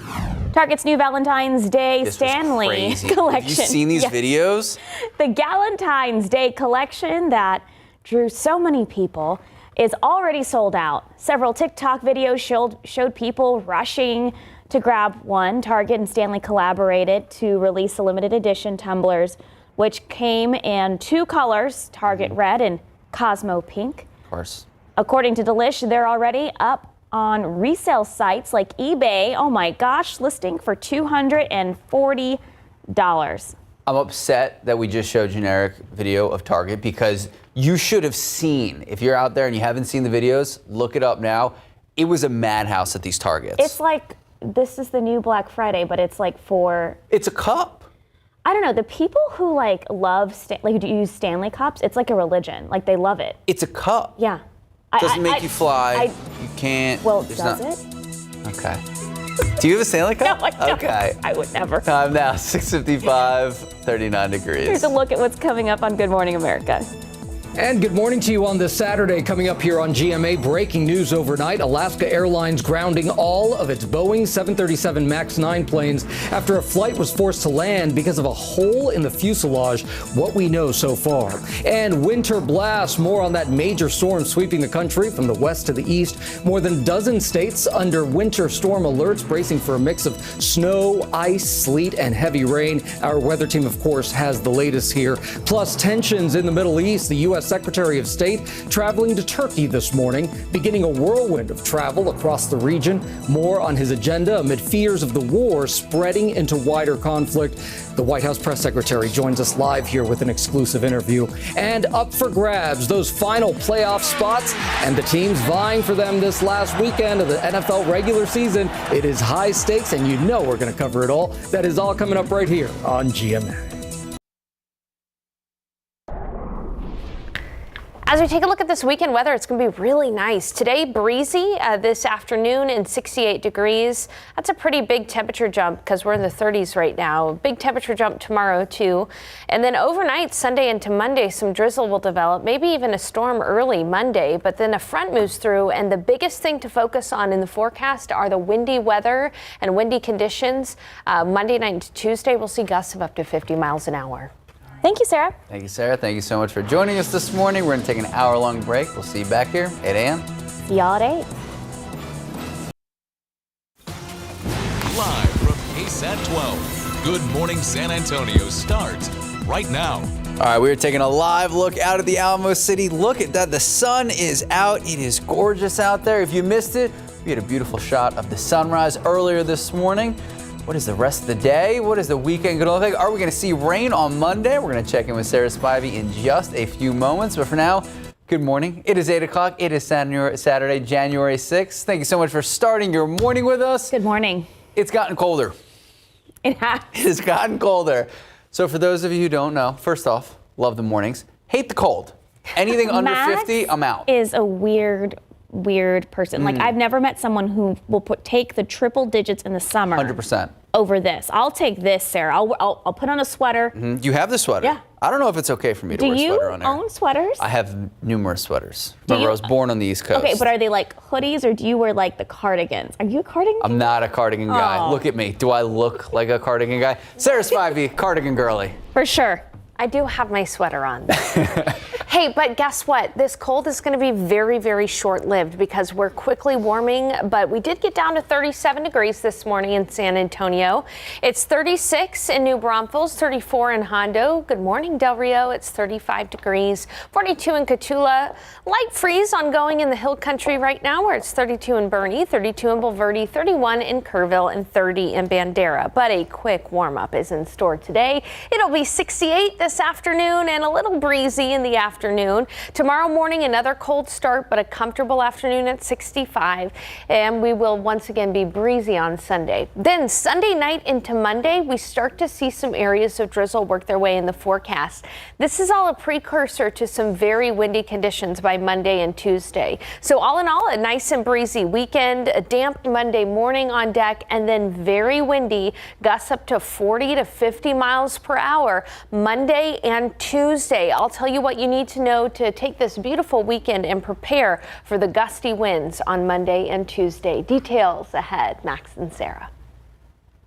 Target's new Valentine's Day Stanley collection. Have you seen these videos? The Galentine's Day collection that drew so many people is already sold out. Several TikTok videos showed people rushing to grab one. Target and Stanley collaborated to release the limited edition tumblers, which came in 2 colors, Target Red and Cosmo Pink. Of course. According to Delish, they're already up on resale sites like eBay. Oh my gosh, listing for $240. I'm upset that we just showed generic video of Target, because you should have seen, if you're out there and you haven't seen the videos, look it up now. It was a madhouse at these Targets. It's like, this is the new Black Friday, but it's like for... It's a cup. I don't know, the people who like love, who use Stanley cups, it's like a religion. Like they love it. It's a cup. Yeah. Doesn't make you fly. You can't. Well, there's does not, it? Okay. Do you have a Stanley Cup? No, I don't. Okay. I would never. Time now, 6:55, 39 degrees. Here's a look at what's coming up on Good Morning America. And good morning to you on this Saturday. Coming up here on GMA, breaking news overnight. Alaska Airlines grounding all of its Boeing 737 MAX 9 planes after a flight was forced to land because of a hole in the fuselage, what we know so far. And winter blast, more on that major storm sweeping the country from the west to the east. More than a dozen states under winter storm alerts, bracing for a mix of snow, ice, sleet, and heavy rain. Our weather team, of course, has the latest here. Plus tensions in the Middle East. The U.S. Secretary of State traveling to Turkey this morning, beginning a whirlwind of travel across the region. More on his agenda amid fears of the war spreading into wider conflict. The White House press secretary joins us live here with an exclusive interview. And up for grabs, those final playoff spots and the teams vying for them this last weekend of the NFL regular season. It is high stakes, and you know we're going to cover it all. That is all coming up right here on GMA. As we take a look at this weekend weather, it's going to be really nice. Today, breezy this afternoon and 68 degrees. That's a pretty big temperature jump because we're in the 30s right now. Big temperature jump tomorrow, too. And then overnight, Sunday into Monday, some drizzle will develop, maybe even a storm early Monday. But then a front moves through, and the biggest thing to focus on in the forecast are the windy weather and windy conditions. Monday night into Tuesday, we'll see gusts of up to 50 miles an hour. Thank you, Sarah. Thank you, Sarah. Thank you so much for joining us this morning. We're going to take an hour-long break. We'll see you back here at 8 a.m. See y'all at 8. Live from KSAT 12, Good Morning San Antonio starts right now. All right, we're taking a live look out at the Alamo City. Look at that. The sun is out. It is gorgeous out there. If you missed it, we had a beautiful shot of the sunrise earlier this morning. What is the rest of the day? What is the weekend going to look like? Are we going to see rain on Monday? We're going to check in with Sarah Spivey in just a few moments. But for now, good morning. It is 8 o'clock. It is Saturday, January 6th. Thank you so much for starting your morning with us. Good morning. It's gotten colder. It has. It has gotten colder. So for those of you who don't know, first off, love the mornings. Hate the cold. Anything under Max 50, I'm out. Is a weird person. Like, I've never met someone who will take the triple digits in the summer 100%. over this. I'll take this, Sarah. I'll put on a sweater. You have the sweater. Yeah. I don't know if it's okay for me to wear a sweater on Do you air. own sweaters? I have numerous sweaters. Remember, I was born on the East Coast. Okay, but are they like hoodies or do you wear like the cardigans? Are you a cardigan? I'm not a cardigan guy. Oh. Look at me. Do I look like a cardigan guy? Sarah Spivey, cardigan girly. For sure. I do have my sweater on. Hey, but guess what? This cold is going to be very, very short-lived because we're quickly warming, but we did get down to 37 degrees this morning in San Antonio. It's 36 in New Braunfels, 34 in Hondo. Good morning, Del Rio. It's 35 degrees, 42 in Cotulla. Light freeze ongoing in the Hill Country right now, where it's 32 in Boerne, 32 in Bulverde, 31 in Kerrville, and 30 in Bandera. But a quick warm-up is in store today. It'll be 68 this afternoon and a little breezy in the afternoon. Tomorrow morning, another cold start, but a comfortable afternoon at 65. And we will once again be breezy on Sunday. Then Sunday night into Monday, we start to see some areas of drizzle work their way in the forecast. This is all a precursor to some very windy conditions by Monday and Tuesday. So all in all, a nice and breezy weekend, a damp Monday morning on deck, and then very windy, gusts up to 40 to 50 miles per hour Monday and Tuesday. I'll tell you what you need to know to take this beautiful weekend and prepare for the gusty winds on Monday and Tuesday. Details ahead. Max and Sarah.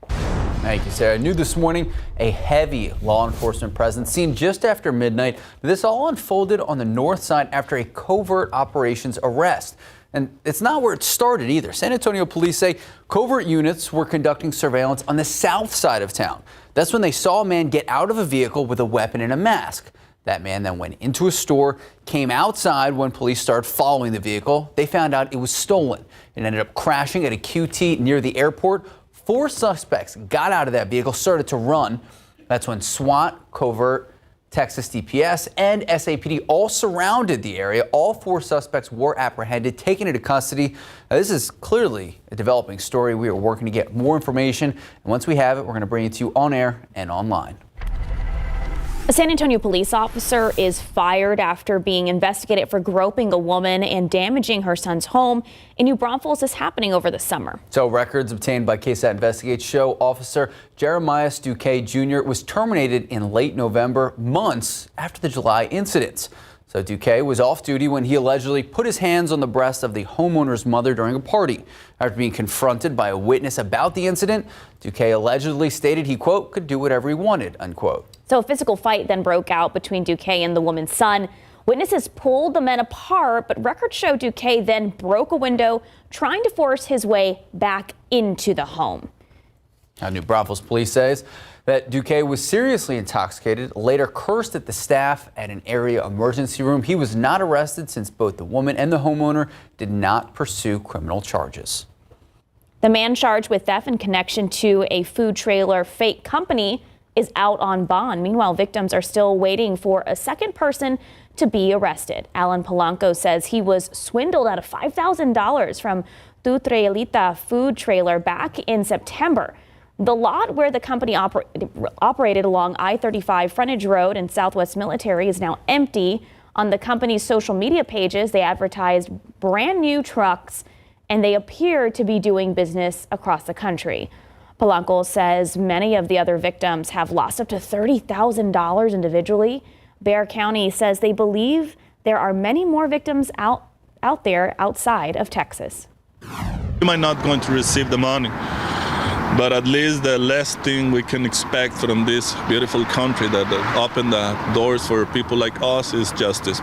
Thank you, Sarah. New this morning, a heavy law enforcement presence seen just after midnight. This all unfolded on the north side after a covert operations arrest. And it's not where it started either. San Antonio police say covert units were conducting surveillance on the south side of town. That's when they saw a man get out of a vehicle with a weapon and a mask. That man then went into a store, came outside when police started following the vehicle. They found out it was stolen. It ended up crashing at a QT near the airport. 4 suspects got out of that vehicle, started to run. That's when SWAT, covert, Texas DPS, and SAPD all surrounded the area. All 4 suspects were apprehended, taken into custody. Now, this is clearly a developing story. We are working to get more information. And once we have it, we're going to bring it to you on air and online. A San Antonio police officer is fired after being investigated for groping a woman and damaging her son's home in New Braunfels. Is happening over the summer. So records obtained by KSAT Investigates show Officer Jeremiah Duque Jr. was terminated in late November, months after the July incidents. So Duque was off duty when he allegedly put his hands on the breast of the homeowner's mother during a party. After being confronted by a witness about the incident, Duque allegedly stated he, quote, could do whatever he wanted, unquote. So a physical fight then broke out between Duque and the woman's son. Witnesses pulled the men apart, but records show Duque then broke a window, trying to force his way back into the home. Now, New Braunfels police says that Duque was seriously intoxicated, later cursed at the staff at an area emergency room. He was not arrested since both the woman and the homeowner did not pursue criminal charges. The man charged with theft in connection to a food trailer fake company is out on bond. Meanwhile, victims are still waiting for a second person to be arrested. Alan Polanco says he was swindled out of $5,000 from Tu Trailita food trailer back in September. The lot where the company operated along I-35 frontage road in Southwest Military is now empty. On the company's social media pages, they advertised brand new trucks, and they appear to be doing business across the country. Polanco says many of the other victims have lost up to $30,000 individually. Bexar County says they believe there are many more victims out there outside of Texas. We might not going to receive the money, but at least the last thing we can expect from this beautiful country that opened the doors for people like us is justice.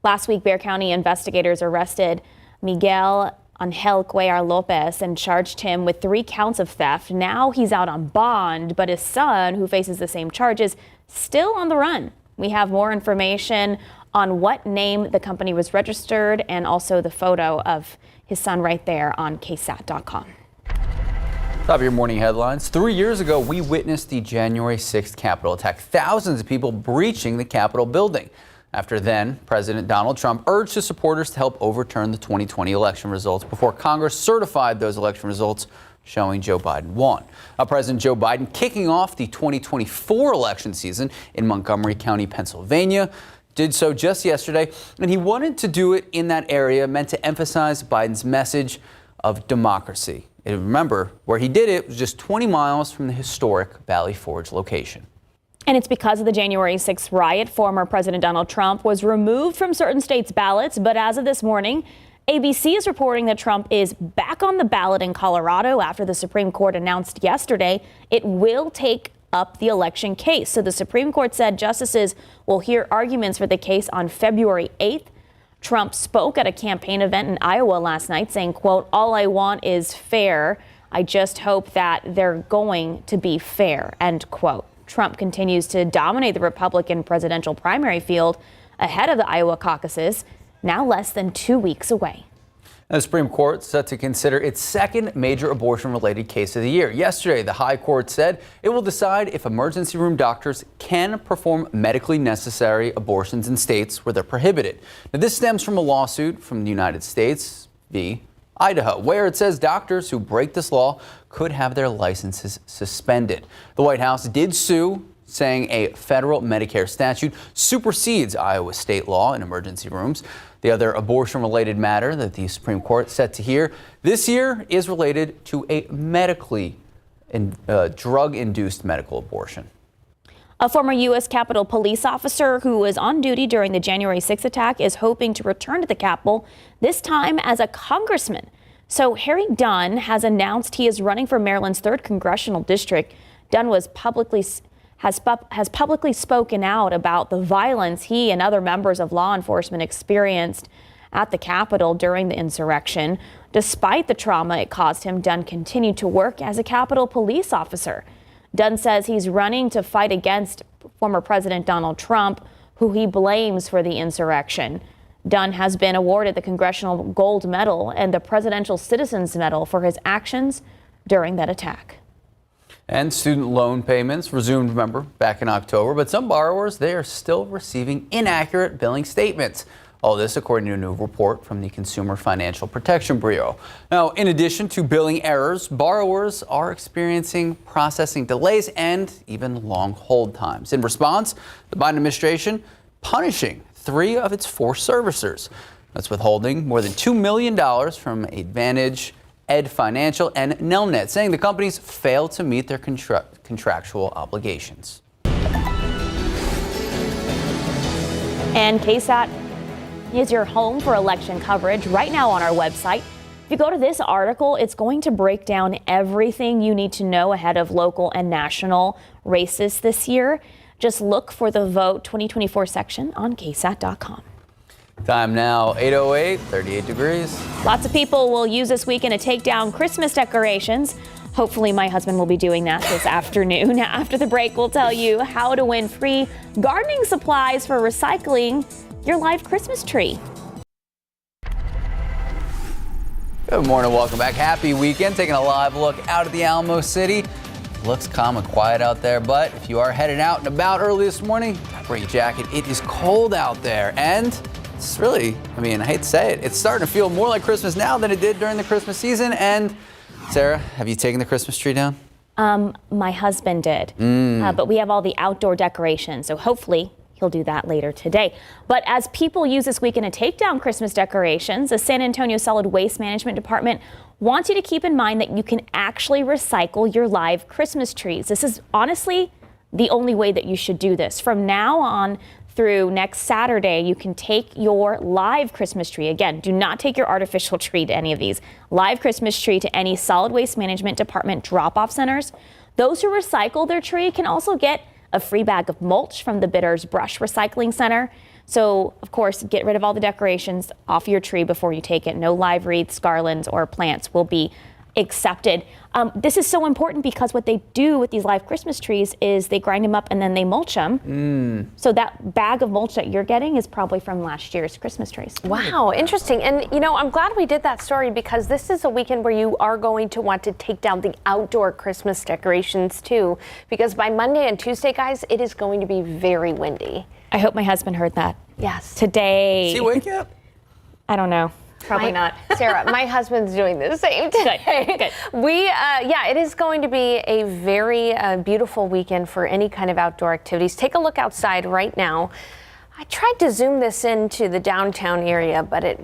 Last week, Bexar County investigators arrested Miguel Angel Cuellar Lopez and charged him with 3 counts of theft. Now he's out on bond, but his son, who faces the same charges, still on the run. We have more information on what name the company was registered and also the photo of his son right there on KSAT.com. Top of your morning headlines. 3 years ago, we witnessed the January 6th Capitol attack. Thousands of people breaching the Capitol building. After then, President Donald Trump urged his supporters to help overturn the 2020 election results before Congress certified those election results showing Joe Biden won. President Joe Biden kicking off the 2024 election season in Montgomery County, Pennsylvania. Did so just yesterday, and he wanted to do it in that area meant to emphasize Biden's message of democracy. And remember, where he did it was just 20 miles from the historic Valley Forge location. And it's because of the January 6th riot. Former President Donald Trump was removed from certain states' ballots. But as of this morning, ABC is reporting that Trump is back on the ballot in Colorado after the Supreme Court announced yesterday it will take up the election case. So the Supreme Court said justices will hear arguments for the case on February 8th. Trump spoke at a campaign event in Iowa last night saying, quote, "All I want is fair. I just hope that they're going to be fair," end quote. Trump continues to dominate the Republican presidential primary field ahead of the Iowa caucuses, now less than 2 weeks away. The Supreme Court set to consider its second major abortion-related case of the year. Yesterday, the High Court said it will decide if emergency room doctors can perform medically necessary abortions in states where they're prohibited. Now, this stems from a lawsuit from the United States v. Idaho, where it says doctors who break this law could have their licenses suspended. The White House did sue, saying a federal Medicare statute supersedes Iowa state law in emergency rooms. The other abortion-related matter that the Supreme Court set to hear this year is related to a drug-induced medical abortion. A former U.S. Capitol police officer who was on duty during the January 6th attack is hoping to return to the Capitol, this time as a congressman. So Harry Dunn has announced he is running for Maryland's 3rd congressional district. Dunn has publicly spoken out about the violence he and other members of law enforcement experienced at the Capitol during the insurrection. Despite the trauma it caused him, Dunn continued to work as a Capitol police officer. Dunn says he's running to fight against former President Donald Trump, who he blames for the insurrection. Dunn has been awarded the Congressional Gold Medal and the Presidential Citizens Medal for his actions during that attack. And student loan payments resumed, remember, back in October, but some borrowers, they are still receiving inaccurate billing statements. All this according to a new report from the Consumer Financial Protection Bureau. Now, in addition to billing errors, borrowers are experiencing processing delays and even long hold times. In response, the Biden administration punishing 3 of its 4 servicers. That's withholding more than $2 million from Advantage, Ed Financial, and Nelnet, saying the companies failed to meet their contractual obligations. And KSAT is your home for election coverage right now on our website. If you go to this article, it's going to break down everything you need to know ahead of local and national races this year. Just look for the Vote 2024 section on KSAT.com. Time now, 8:08, 38 degrees. Lots of people will use this weekend to take down Christmas decorations. Hopefully my husband will be doing that this afternoon. After the break, we'll tell you how to win free gardening supplies for recycling your live Christmas tree. Good morning, welcome back. Happy weekend. Taking a live look out at the Alamo City. Looks calm and quiet out there, but if you are heading out and about early this morning, bring a jacket. It is cold out there, and it's really, I hate to say it, it's starting to feel more like Christmas now than it did during the Christmas season. And Sarah, have you taken the Christmas tree down? My husband did, but we have all the outdoor decorations, so hopefully he'll do that later today. But as people use this weekend to take down Christmas decorations, the San Antonio Solid Waste Management Department wants you to keep in mind that you can actually recycle your live Christmas trees. This is honestly the only way that you should do this. From now on through next Saturday, you can take your live Christmas tree. Again, do not take your artificial tree to any of these. Live Christmas tree to any Solid Waste Management Department drop-off centers. Those who recycle their tree can also get a free bag of mulch from the Bitters Brush Recycling Center. So, of course, get rid of all the decorations off your tree before you take it. No live wreaths, garlands, or plants will be accepted. This is so important because what they do with these live Christmas trees is they grind them up and then they mulch them. So that bag of mulch that you're getting is probably from last year's Christmas trees. Wow, interesting. And, you know, I'm glad we did that story because this is a weekend where you are going to want to take down the outdoor Christmas decorations too, because by Monday and Tuesday, guys, it is going to be very windy. I hope my husband heard that. Yes. Today. Is he wake up? I don't know. Probably not. Sarah, my husband's doing the same today. Good. It is going to be a very beautiful weekend for any kind of outdoor activities. Take a look outside right now. I tried to zoom this into the downtown area, but it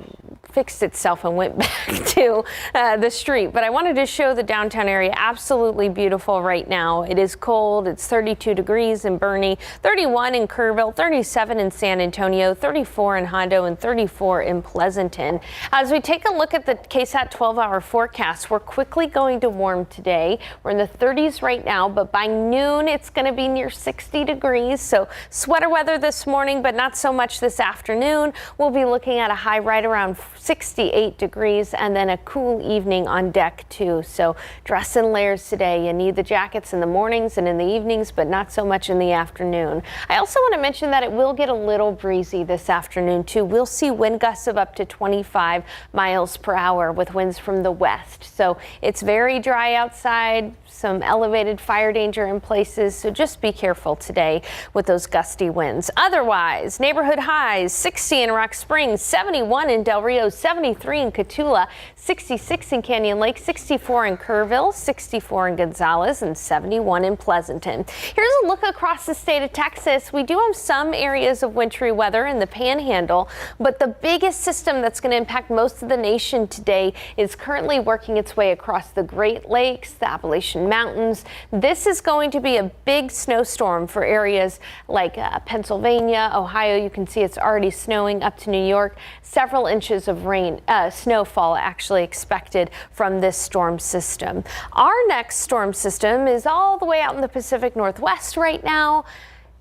fixed itself and went back to the street. But I wanted to show the downtown area. Absolutely beautiful right now. It is cold. It's 32 degrees in Boerne, 31 in Kerrville, 37 in San Antonio, 34 in Hondo, and 34 in Pleasanton. As we take a look at the KSAT 12-hour forecast, we're quickly going to warm today. We're in the 30s right now, but by noon it's going to be near 60 degrees. So sweater weather this morning, but not so much this afternoon. We'll be looking at a high right around 68 degrees and then a cool evening on deck too. So dress in layers today. You need the jackets in the mornings and in the evenings, but not so much in the afternoon. I also want to mention that it will get a little breezy this afternoon too. We'll see wind gusts of up to 25 miles per hour with winds from the west. So it's very dry outside, some elevated fire danger in places. So just be careful today with those gusty winds. Otherwise, neighborhood highs 60 in Rock Springs, 71 in Del Rio, 73 in Cotulla, 66 in Canyon Lake, 64 in Kerrville, 64 in Gonzales, and 71 in Pleasanton. Here's a look across the state of Texas. We do have some areas of wintry weather in the Panhandle, but the biggest system that's going to impact most of the nation today is currently working its way across the Great Lakes, the Appalachian Mountains. This is going to be a big snowstorm for areas like Pennsylvania, Ohio. You can see it's already snowing up to New York. Several inches of rain, snowfall actually expected from this storm system. Our next storm system is all the way out in the Pacific Northwest right now.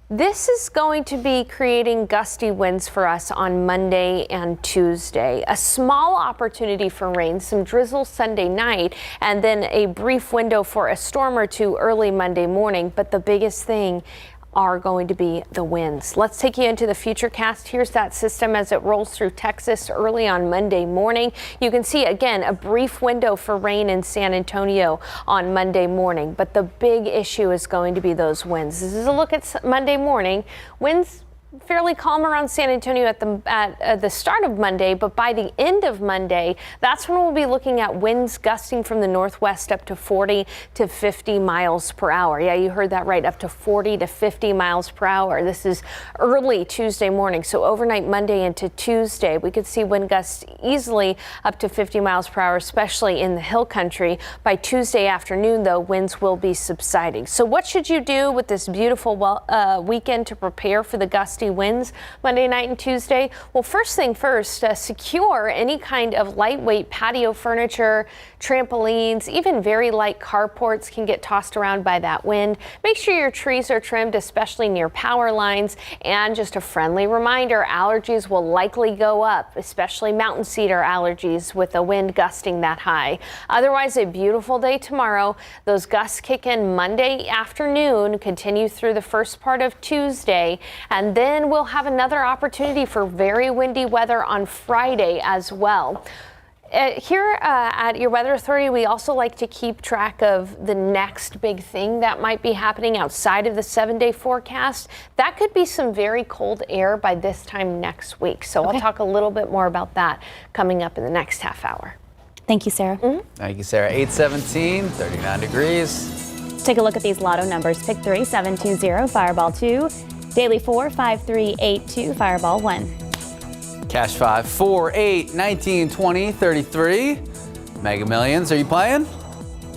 This is going to be creating gusty winds for us on Monday and Tuesday. A small opportunity for rain, some drizzle Sunday night, and then a brief window for a storm or two early Monday morning. But the biggest thing are going to be the winds. Let's take you into the futurecast. Here's that system as it rolls through Texas early on Monday morning. You can see again a brief window for rain in San Antonio on Monday morning, but the big issue is going to be those winds. This is a look at Monday morning. Winds fairly calm around San Antonio at the start of Monday, but by the end of Monday, that's when we'll be looking at winds gusting from the northwest up to 40 to 50 miles per hour. Yeah, you heard that right, up to 40 to 50 miles per hour. This is early Tuesday morning, so overnight Monday into Tuesday, we could see wind gusts easily up to 50 miles per hour, especially in the hill country. By Tuesday afternoon, though, winds will be subsiding. So what should you do with this beautiful weekend to prepare for the gusty winds Monday night and Tuesday? Well, first thing first, secure any kind of lightweight patio furniture, trampolines, even very light carports can get tossed around by that wind. Make sure your trees are trimmed, especially near power lines. And just a friendly reminder, allergies will likely go up, especially mountain cedar allergies with the wind gusting that high. Otherwise, a beautiful day tomorrow. Those gusts kick in Monday afternoon, continue through the first part of Tuesday, and then we'll have another opportunity for very windy weather on Friday as well. Here at your Weather Authority, we also like to keep track of the next big thing that might be happening outside of the 7-day forecast. That could be some very cold air by this time next week. So I'll talk a little bit more about that coming up in the next half hour. Thank you, Sarah. Thank you, Sarah. 817, 39 degrees. Let's take a look at these lotto numbers. Pick 3, 720, Fireball 2. Daily 4, 5, 3, 8, 2, Fireball 1. Cash 5, 4, 8, 19, 20, 33. Mega Millions. Are you playing?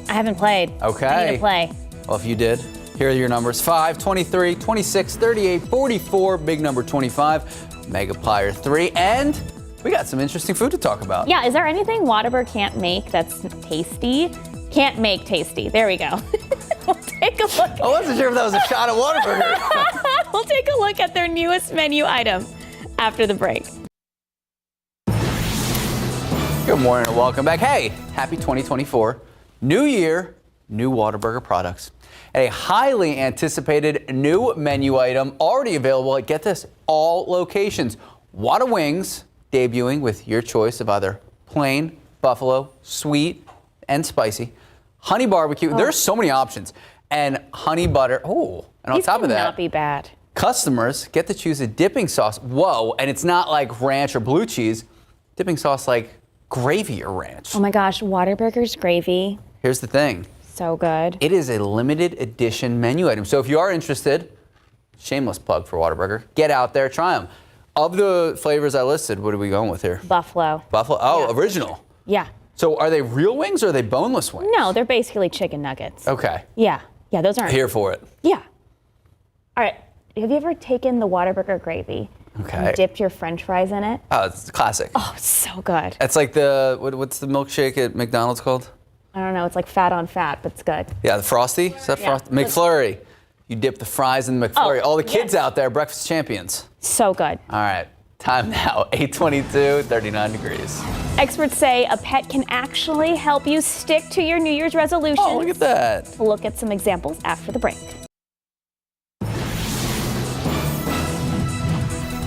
I haven't played. Okay. I need to play. Well, if you did, here are your numbers. 5, 23, 26, 38, 44. Big number 25. Mega Plier 3. And we got some interesting food to talk about. Yeah, is there anything Whataburger can't make that's tasty? Can't make tasty. There we go. We'll take a look. I wasn't sure if that was a shot at Whataburger. We'll take a look at their newest menu item after the break. Good morning and welcome back. Hey, happy 2024. New year, new Whataburger products. A highly anticipated new menu item already available at, get this, all locations. Whata Wings debuting with your choice of either plain, buffalo, sweet, and spicy. Honey barbecue. There's so many options. And honey butter. Oh, and on top of that, not be bad. Customers get to choose a dipping sauce. Whoa, and it's not like ranch or blue cheese. Dipping sauce like gravy or ranch. Oh my gosh, Whataburger's gravy. Here's the thing. So good. It is a limited edition menu item. So if you are interested, shameless plug for Whataburger, get out there, try them. Of the flavors I listed, what are we going with here? Buffalo. Buffalo. Oh, original. Yeah. So are they real wings or are they boneless wings? No, they're basically chicken nuggets. Okay. Yeah. Yeah, those aren't. Here for it. Yeah. All right. Have you ever taken the Whataburger gravy and dipped your French fries in it? Oh, it's classic. Oh, it's so good. It's like what's the milkshake at McDonald's called? I don't know. It's like fat on fat, but it's good. Yeah, the Frosty. Is that Frosty? McFlurry. You dip the fries in the McFlurry. All the kids out there, breakfast champions. So good. All right. Time now, 8:22, 39 degrees. Experts say a pet can actually help you stick to your New Year's resolutions. Oh, look at that. We'll look at some examples after the break.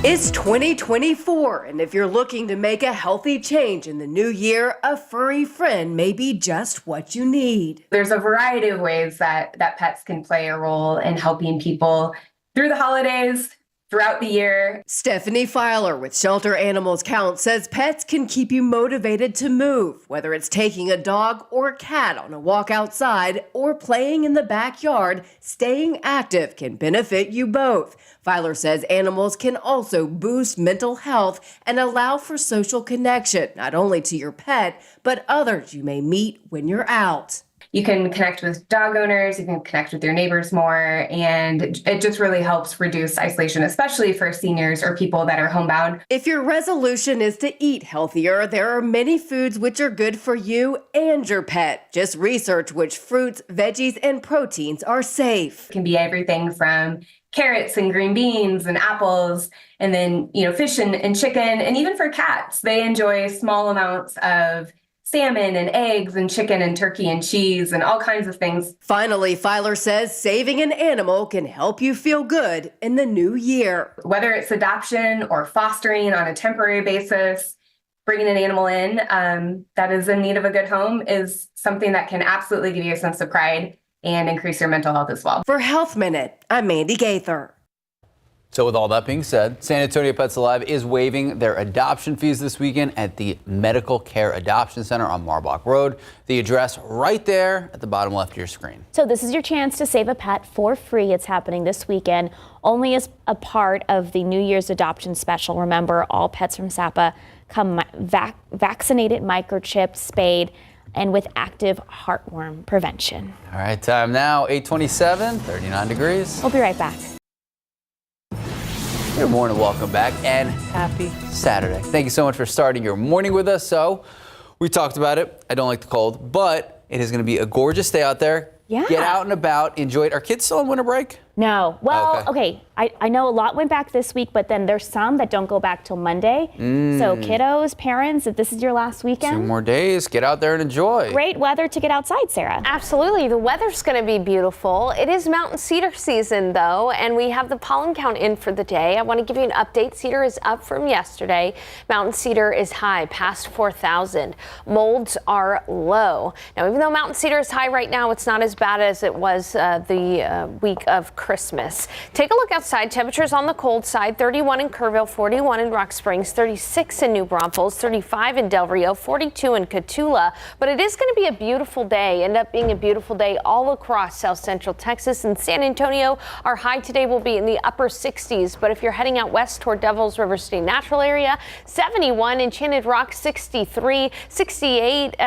It's 2024, and if you're looking to make a healthy change in the new year, a furry friend may be just what you need. There's a variety of ways that pets can play a role in helping people through the holidays, throughout the year. Stephanie Filer with Shelter Animals Count says pets can keep you motivated to move, whether it's taking a dog or a cat on a walk outside or playing in the backyard. Staying active can benefit you both. Filer says animals can also boost mental health and allow for social connection, not only to your pet, but others you may meet when you're out. You can connect with dog owners, you can connect with your neighbors more, and it just really helps reduce isolation, especially for seniors or people that are homebound. If your resolution is to eat healthier, there are many foods which are good for you and your pet. Just research which fruits, veggies, and proteins are safe. It can be everything from carrots and green beans and apples, and then, fish and chicken, and even for cats, they enjoy small amounts of salmon and eggs and chicken and turkey and cheese and all kinds of things. Finally, Filer says saving an animal can help you feel good in the new year. Whether it's adoption or fostering on a temporary basis, bringing an animal in that is in need of a good home is something that can absolutely give you a sense of pride and increase your mental health as well. For Health Minute, I'm Mandy Gaither. So with all that being said, San Antonio Pets Alive is waiving their adoption fees this weekend at the Medical Care Adoption Center on Marbach Road. The address right there at the bottom left of your screen. So this is your chance to save a pet for free. It's happening this weekend, only as a part of the New Year's adoption special. Remember, all pets from SAPA come vaccinated, microchipped, spayed, and with active heartworm prevention. All right, time now, 8:27, 39 degrees. We'll be right back. Good morning, welcome back, and happy Saturday. Thank you so much for starting your morning with us. So, we talked about it. I don't like the cold, but it is going to be a gorgeous day out there. Yeah. Get out and about, enjoy it. Are kids still on winter break? No. Well, okay. I know a lot went back this week, but then there's some that don't go back till Monday. So kiddos, parents, if this is your last weekend. 2 more days. Get out there and enjoy. Great weather to get outside, Sarah. Absolutely. The weather's going to be beautiful. It is mountain cedar season, though, and we have the pollen count in for the day. I want to give you an update. Cedar is up from yesterday. Mountain cedar is high, past 4,000. Molds are low. Now, even though mountain cedar is high right now, it's not as bad as it was the week of Christmas. Take a look outside. Temperatures on the cold side, 31 in Kerrville, 41 in Rock Springs, 36 in New Braunfels, 35 in Del Rio, 42 in Cotulla. But it is going to be a beautiful day, end up being a beautiful day all across South Central Texas and San Antonio. Our high today will be in the upper 60s, but if you're heading out west toward Devils River State Natural Area, 71, Enchanted Rock 63, 68,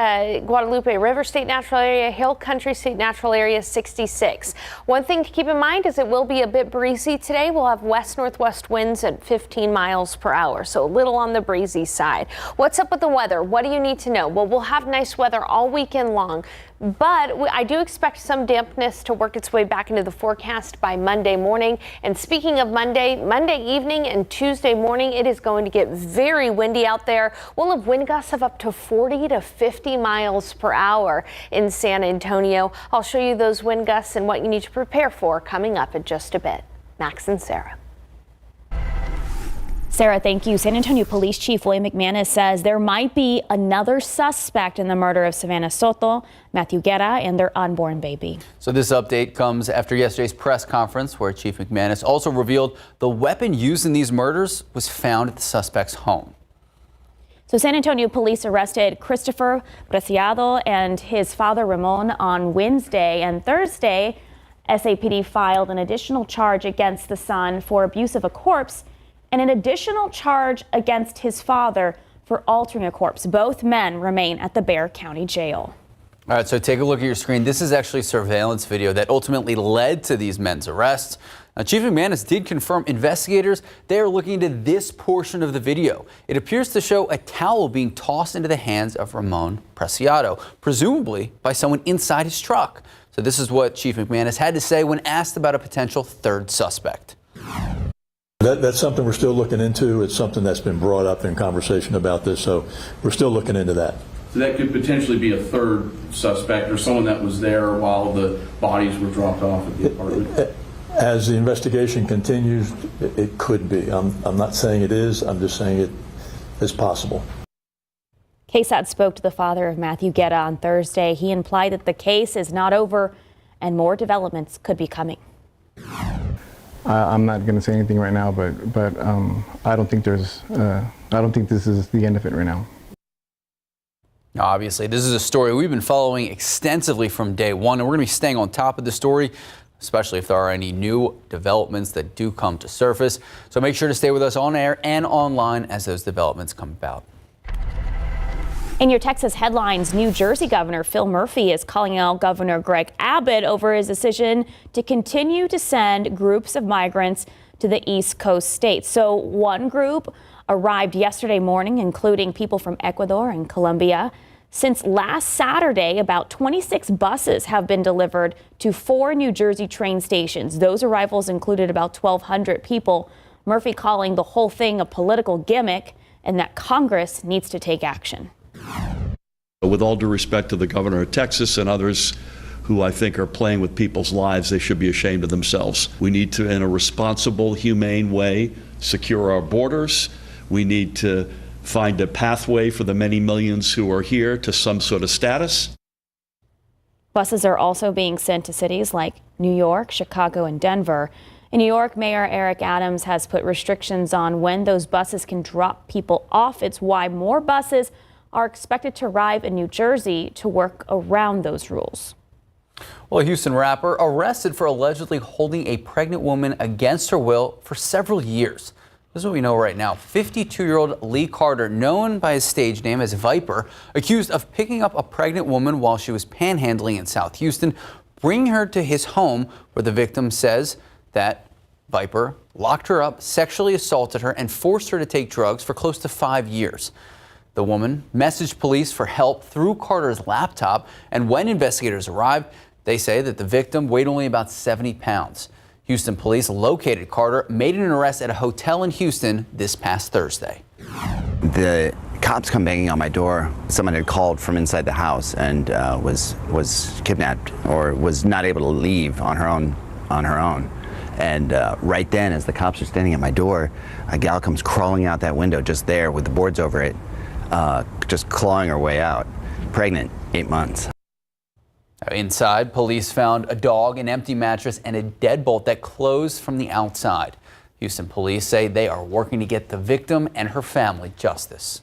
Guadalupe River State Natural Area, Hill Country State Natural Area 66. One thing to keep in mind, because it will be a bit breezy today. We'll have west-northwest winds at 15 miles per hour, so a little on the breezy side. What's up with the weather? What do you need to know? Well, we'll have nice weather all weekend long, but I do expect some dampness to work its way back into the forecast by Monday morning. And speaking of Monday evening and Tuesday morning, it is going to get very windy out there. We'll have wind gusts of up to 40 to 50 miles per hour in San Antonio. I'll show you those wind gusts and what you need to prepare for coming up in just a bit. Max and Sarah. Sarah, thank you. San Antonio Police Chief William McManus says there might be another suspect in the murder of Savannah Soto, Matthew Guerra, and their unborn baby. So this update comes after yesterday's press conference where Chief McManus also revealed the weapon used in these murders was found at the suspect's home. So San Antonio police arrested Christopher Preciado and his father Ramon on Wednesday, and Thursday SAPD filed an additional charge against the son for abuse of a corpse and an additional charge against his father for altering a corpse. Both men remain at the Bexar County Jail. All right, so take a look at your screen. This is actually surveillance video that ultimately led to these men's arrests. Now, Chief McManus did confirm investigators, they are looking into this portion of the video. It appears to show a towel being tossed into the hands of Ramon Preciado, presumably by someone inside his truck. So this is what Chief McManus had to say when asked about a potential third suspect. That's something we're still looking into. It's something that's been brought up in conversation about this, so we're still looking into that. So that could potentially be a third suspect or someone that was there while the bodies were dropped off at the apartment? As the investigation continues, it could be. I'm not saying it is. I'm just saying it is possible. KSAT spoke to the father of Matthew Guerra on Thursday. He implied that the case is not over and more developments could be coming. I'm not going to say anything right now, but I don't think this is the end of it right now. Obviously, this is a story we've been following extensively from day one, and we're going to be staying on top of the story, especially if there are any new developments that do come to surface. So make sure to stay with us on air and online as those developments come about. In your Texas headlines, New Jersey Governor Phil Murphy is calling out Governor Greg Abbott over his decision to continue to send groups of migrants to the East Coast states. So one group arrived yesterday morning, including people from Ecuador and Colombia. Since last Saturday, about 26 buses have been delivered to 4 New Jersey train stations. Those arrivals included about 1,200 people. Murphy calling the whole thing a political gimmick and that Congress needs to take action. With all due respect to the governor of Texas and others who I think are playing with people's lives, they should be ashamed of themselves. We need to, in a responsible, humane way, secure our borders. We need to find a pathway for the many millions who are here to some sort of status. Buses are also being sent to cities like New York, Chicago, and Denver. In New York, Mayor Eric Adams has put restrictions on when those buses can drop people off. It's why more buses are expected to arrive in New Jersey to work around those rules. Well, a Houston rapper arrested for allegedly holding a pregnant woman against her will for several years. This is what we know right now. 52-year-old Lee Carter, known by his stage name as Viper, accused of picking up a pregnant woman while she was panhandling in South Houston, bringing her to his home where the victim says that Viper locked her up, sexually assaulted her, and forced her to take drugs for close to 5 years. The woman messaged police for help through Carter's laptop, and when investigators arrived, they say that the victim weighed only about 70 pounds. Houston police located Carter, made an arrest at a hotel in Houston this past Thursday. The cops come banging on my door. Someone had called from inside the house and was kidnapped or was not able to leave on her own. And right then, as the cops are standing at my door, a gal comes crawling out that window just there with the boards over it, just clawing her way out, pregnant, 8 months. Inside, police found a dog, an empty mattress, and a deadbolt that closed from the outside. Houston police say they are working to get the victim and her family justice.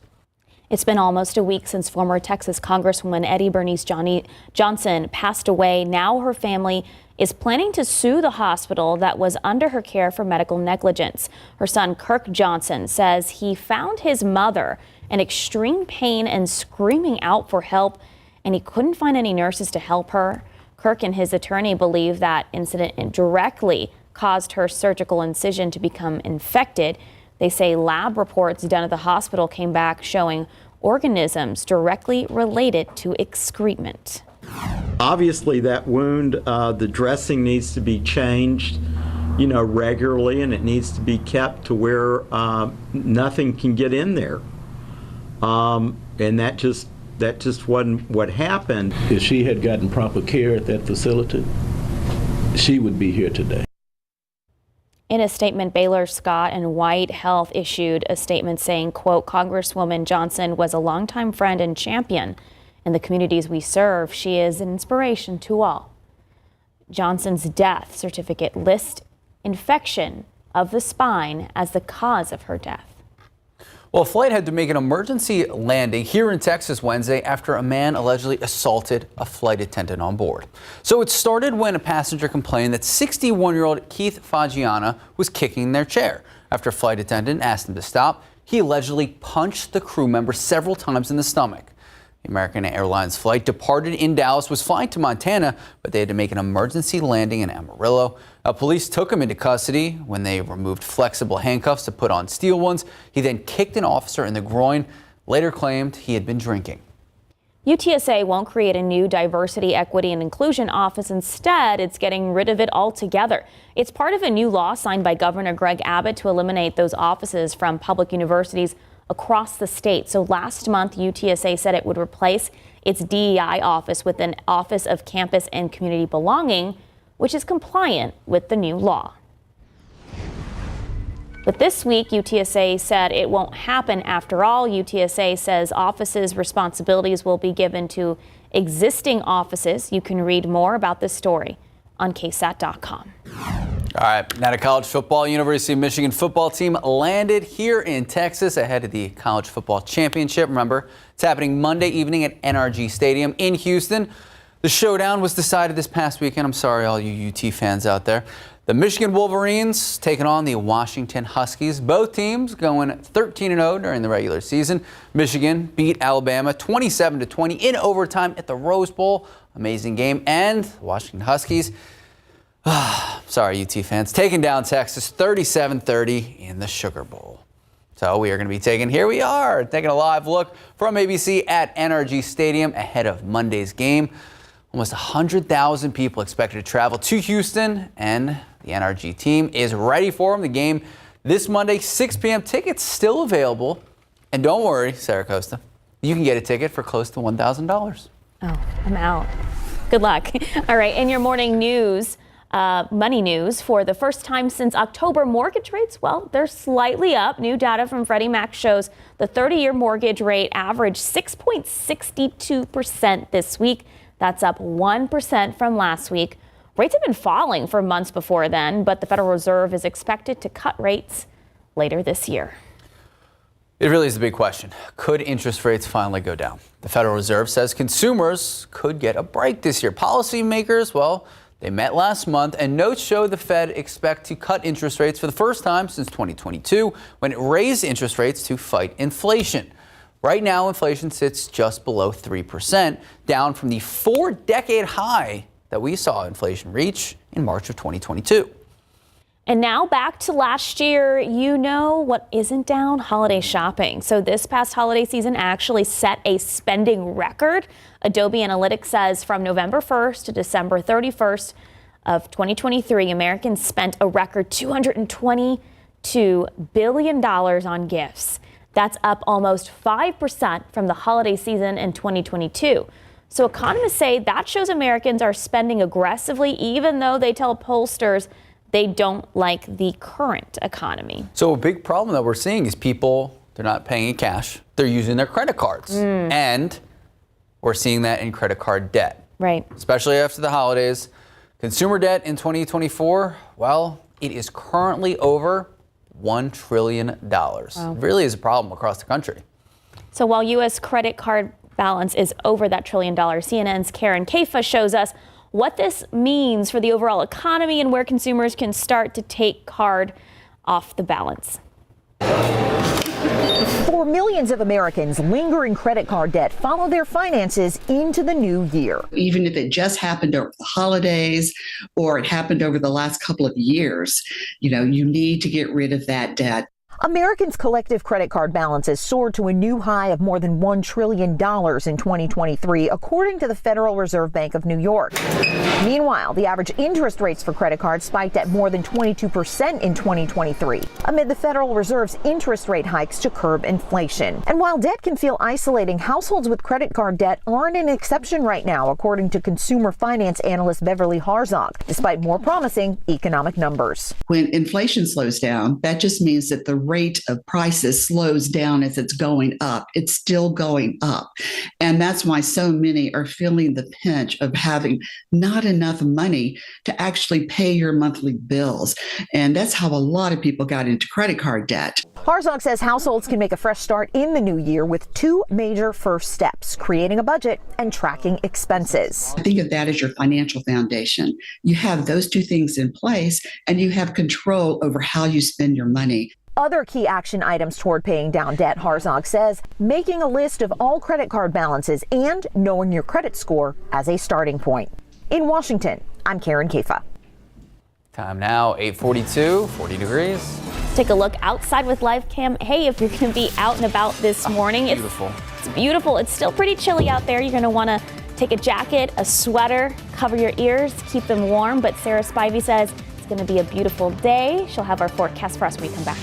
It's been almost a week since former Texas Congresswoman Eddie Bernice Johnson passed away. Now her family is planning to sue the hospital that was under her care for medical negligence. Her son, Kirk Johnson, says he found his mother in extreme pain and screaming out for help, and he couldn't find any nurses to help her. Kirk and his attorney believe that incident directly caused her surgical incision to become infected. They say lab reports done at the hospital came back showing organisms directly related to excrement. Obviously, that wound, the dressing needs to be changed, regularly, and it needs to be kept to where nothing can get in there. And that just wasn't what happened. If she had gotten proper care at that facility, she would be here today. In a statement, Baylor Scott and White Health issued a statement saying, quote, Congresswoman Johnson was a longtime friend and champion in the communities we serve. She is an inspiration to all. Johnson's death certificate lists infection of the spine as the cause of her death. Well, a flight had to make an emergency landing here in Texas Wednesday after a man allegedly assaulted a flight attendant on board. So it started when a passenger complained that 61-year-old Keith Fagiana was kicking their chair. After a flight attendant asked him to stop, he allegedly punched the crew member several times in the stomach. The American Airlines flight departed in Dallas, was flying to Montana, but they had to make an emergency landing in Amarillo. Police took him into custody when they removed flexible handcuffs to put on steel ones. He then kicked an officer in the groin, later claimed he had been drinking. UTSA won't create a new diversity, equity, and inclusion office. Instead, it's getting rid of it altogether. It's part of a new law signed by Governor Greg Abbott to eliminate those offices from public universities across the state. So last month, UTSA said it would replace its DEI office with an Office of Campus and Community Belonging, which is compliant with the new law. But this week, UTSA said it won't happen after all. UTSA says offices' responsibilities will be given to existing offices. You can read more about this story on KSAT.com. All right, now to college football. University of Michigan football team landed here in Texas ahead of the college football championship. Remember, it's happening Monday evening at NRG Stadium in Houston. The showdown was decided this past weekend. I'm sorry, all you UT fans out there. The Michigan Wolverines taking on the Washington Huskies. Both teams going 13-0 during the regular season. Michigan beat Alabama 27-20 in overtime at the Rose Bowl. Amazing game. And the Washington Huskies, sorry, UT fans, taking down Texas 37-30 in the Sugar Bowl. So we are going to be taking a live look from ABC at NRG Stadium ahead of Monday's game. Almost 100,000 people expected to travel to Houston, and the NRG team is ready for them. The game this Monday, 6 p.m. Tickets still available. And don't worry, Sarah Costa, you can get a ticket for close to $1,000. Oh, I'm out. Good luck. All right, in your morning news, money news, for the first time since October, mortgage rates, well, they're slightly up. New data from Freddie Mac shows the 30-year mortgage rate averaged 6.62% this week. That's up 1% from last week. Rates have been falling for months before then, but the Federal Reserve is expected to cut rates later this year. It really is the big question. Could interest rates finally go down? The Federal Reserve says consumers could get a break this year. Policymakers, well, they met last month, and notes show the Fed expect to cut interest rates for the first time since 2022, when it raised interest rates to fight inflation. Right now, inflation sits just below 3%, down from the 4-decade high that we saw inflation reach in March of 2022. And now back to last year. You know what isn't down? Holiday shopping. So this past holiday season actually set a spending record. Adobe Analytics says from November 1st to December 31st of 2023, Americans spent a record $222 billion on gifts. That's up almost 5% from the holiday season in 2022. So economists say that shows Americans are spending aggressively, even though they tell pollsters they don't like the current economy. So a big problem that we're seeing is people, they're not paying in cash. They're using their credit cards. And we're seeing that in credit card debt. Right. Especially after the holidays. Consumer debt in 2024, well, it is currently over $1 trillion. Wow. It really is a problem across the country. So while U.S. credit card balance is over that $1 trillion, CNN's Karen Kaifa shows us what this means for the overall economy and where consumers can start to take card off the balance. For millions of Americans, lingering credit card debt follow their finances into the new year. Even if it just happened over the holidays or it happened over the last couple of years, you need to get rid of that debt. Americans' collective credit card balances soared to a new high of more than $1 trillion in 2023, according to the Federal Reserve Bank of New York. Meanwhile, the average interest rates for credit cards spiked at more than 22% in 2023, amid the Federal Reserve's interest rate hikes to curb inflation. And while debt can feel isolating, households with credit card debt aren't an exception right now, according to consumer finance analyst Beverly Harzog, despite more promising economic numbers. When inflation slows down, that just means that the rate of prices slows down as it's going up. It's still going up. And that's why so many are feeling the pinch of having not enough money to actually pay your monthly bills. And that's how a lot of people got into credit card debt. Harzog says households can make a fresh start in the new year with two major first steps: creating a budget and tracking expenses. Think of that as your financial foundation. You have those two things in place and you have control over how you spend your money. Other key action items toward paying down debt, Harzog says, making a list of all credit card balances and knowing your credit score as a starting point. In Washington, I'm Karen Kafa. Time now, 8:42, 40 degrees. Take a look outside with live cam. Hey, if you're going to be out and about this morning, Beautiful. It's beautiful. It's still pretty chilly out there. You're going to want to take a jacket, a sweater, cover your ears, keep them warm. But Sarah Spivey says it's going to be a beautiful day. She'll have our forecast for us when we come back.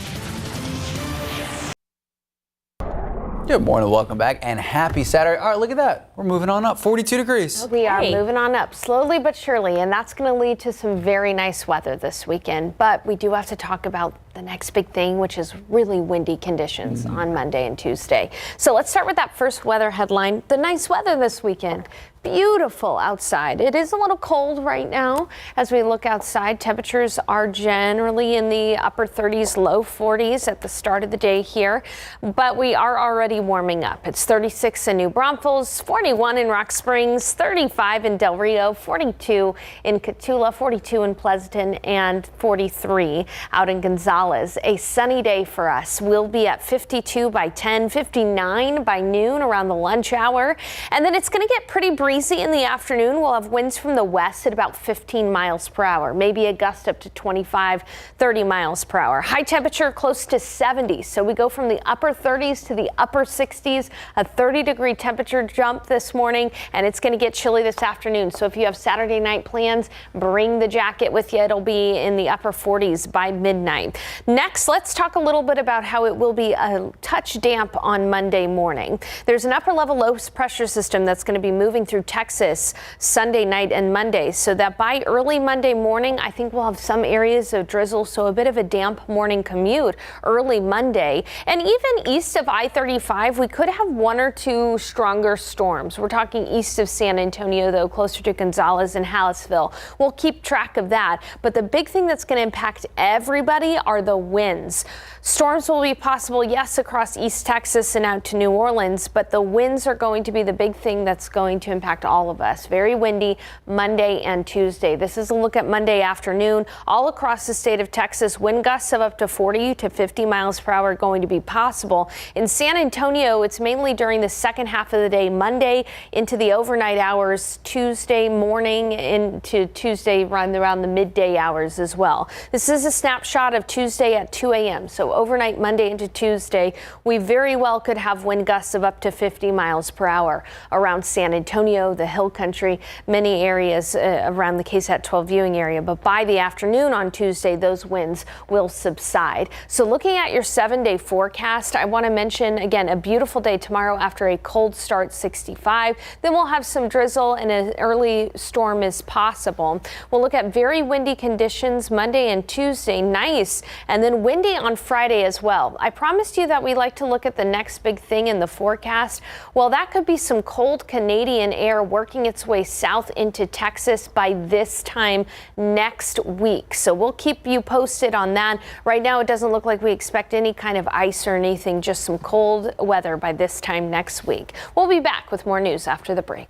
Good morning, welcome back, and happy Saturday. All right, look at that. We're moving on up, 42 degrees. We are moving on up slowly but surely, and that's going to lead to some very nice weather this weekend. But we do have to talk about the next big thing, which is really windy conditions on Monday and Tuesday. So let's start with that first weather headline. The nice weather this weekend. Beautiful outside. It is a little cold right now as we look outside. Temperatures are generally in the upper 30s, low 40s at the start of the day here, but we are already warming up. It's 36 in New Braunfels, 41 in Rock Springs, 35 in Del Rio, 42 in Cotulla, 42 in Pleasanton, and 43 out in Gonzales. A sunny day for us. We'll be at 52 by 10, 59 by noon around the lunch hour, and then it's going to get pretty breezy in the afternoon. We'll have winds from the west at about 15 miles per hour, maybe a gust up to 25, 30 miles per hour. High temperature close to 70. So we go from the upper 30s to the upper 60s, a 30-degree temperature jump this morning, and it's going to get chilly this afternoon. So if you have Saturday night plans, bring the jacket with you. It'll be in the upper 40s by midnight. Next, let's talk a little bit about how it will be a touch damp on Monday morning. There's an upper level low pressure system that's going to be moving through Texas Sunday night and Monday, so that by early Monday morning, I think we'll have some areas of drizzle, so a bit of a damp morning commute early Monday. And even east of I-35, we could have one or two stronger storms. We're talking east of San Antonio, though, closer to Gonzales and Hallettsville. We'll keep track of that. But the big thing that's going to impact everybody are the winds. Storms will be possible, yes, across East Texas and out to New Orleans, but the winds are going to be the big thing that's going to impact all of us. Very windy Monday and Tuesday. This is a look at Monday afternoon. All across the state of Texas, wind gusts of up to 40 to 50 miles per hour are going to be possible. In San Antonio, it's mainly during the second half of the day, Monday into the overnight hours, Tuesday morning into Tuesday around the midday hours as well. This is a snapshot of Tuesday at 2 a.m. So overnight Monday into Tuesday, we very well could have wind gusts of up to 50 miles per hour around San Antonio, the Hill Country, many areas around the KSAT 12 viewing area. But by the afternoon on Tuesday, those winds will subside. So looking at your 7-day forecast, I want to mention again a beautiful day tomorrow after a cold start, 65. Then we'll have some drizzle and an early storm is possible. We'll look at very windy conditions Monday and Tuesday, nice, and then windy on Friday as well. I promised you that we like to look at the next big thing in the forecast. Well, that could be some cold Canadian air working its way south into Texas by this time next week. So we'll keep you posted on that. Right now, it doesn't look like we expect any kind of ice or anything, just some cold weather by this time next week. We'll be back with more news after the break.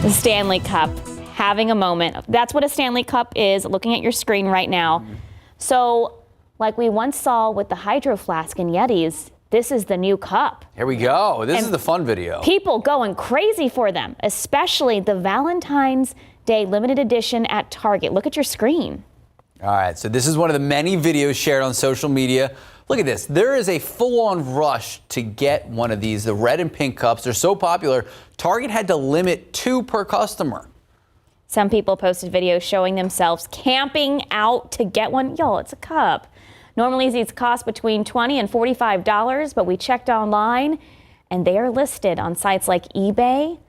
The Stanley Cup, having a moment. That's what a Stanley Cup is, looking at your screen right now. So Like we once saw with the Hydro Flask and Yetis, this is the new cup. Here we go. This is the fun video. People going crazy for them, especially the Valentine's Day limited edition at Target. Look at your screen. All right, so this is one of the many videos shared on social media. Look at this. There is a full-on rush to get one of these. The red and pink cups, they're so popular, Target had to limit 2 per customer. Some people posted videos showing themselves camping out to get one. Yo, it's a cup. Normally these cost between $20 and $45, but we checked online and they are listed on sites like eBay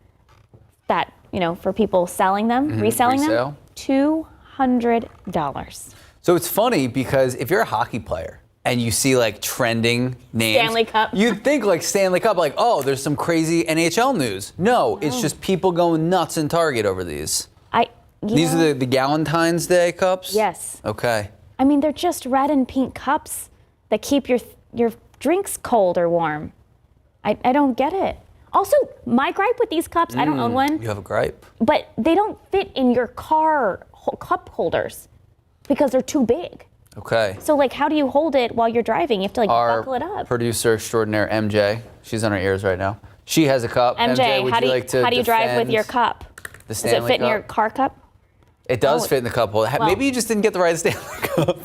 that, for people selling them, reselling them, $200. So it's funny because if you're a hockey player and you see like trending names, Stanley Cup. You'd think like Stanley Cup, like, oh, there's some crazy NHL news. No, it's just people going nuts in Target over these. These are the Galentine's Day cups? Yes. Okay. I mean, they're just red and pink cups that keep your drinks cold or warm. I don't get it. Also, my gripe with these cups, I don't own one. You have a gripe? But they don't fit in your car cup holders because they're too big. Okay. So, how do you hold it while you're driving? You have to, buckle it up. Producer extraordinaire, MJ, she's on her ears right now. She has a cup. MJ, would how do you, like to how do you drive with your cup? The Stanley Does it fit in your car cup? It does fit in the cup holder. Maybe you just didn't get the right Stanley Cup.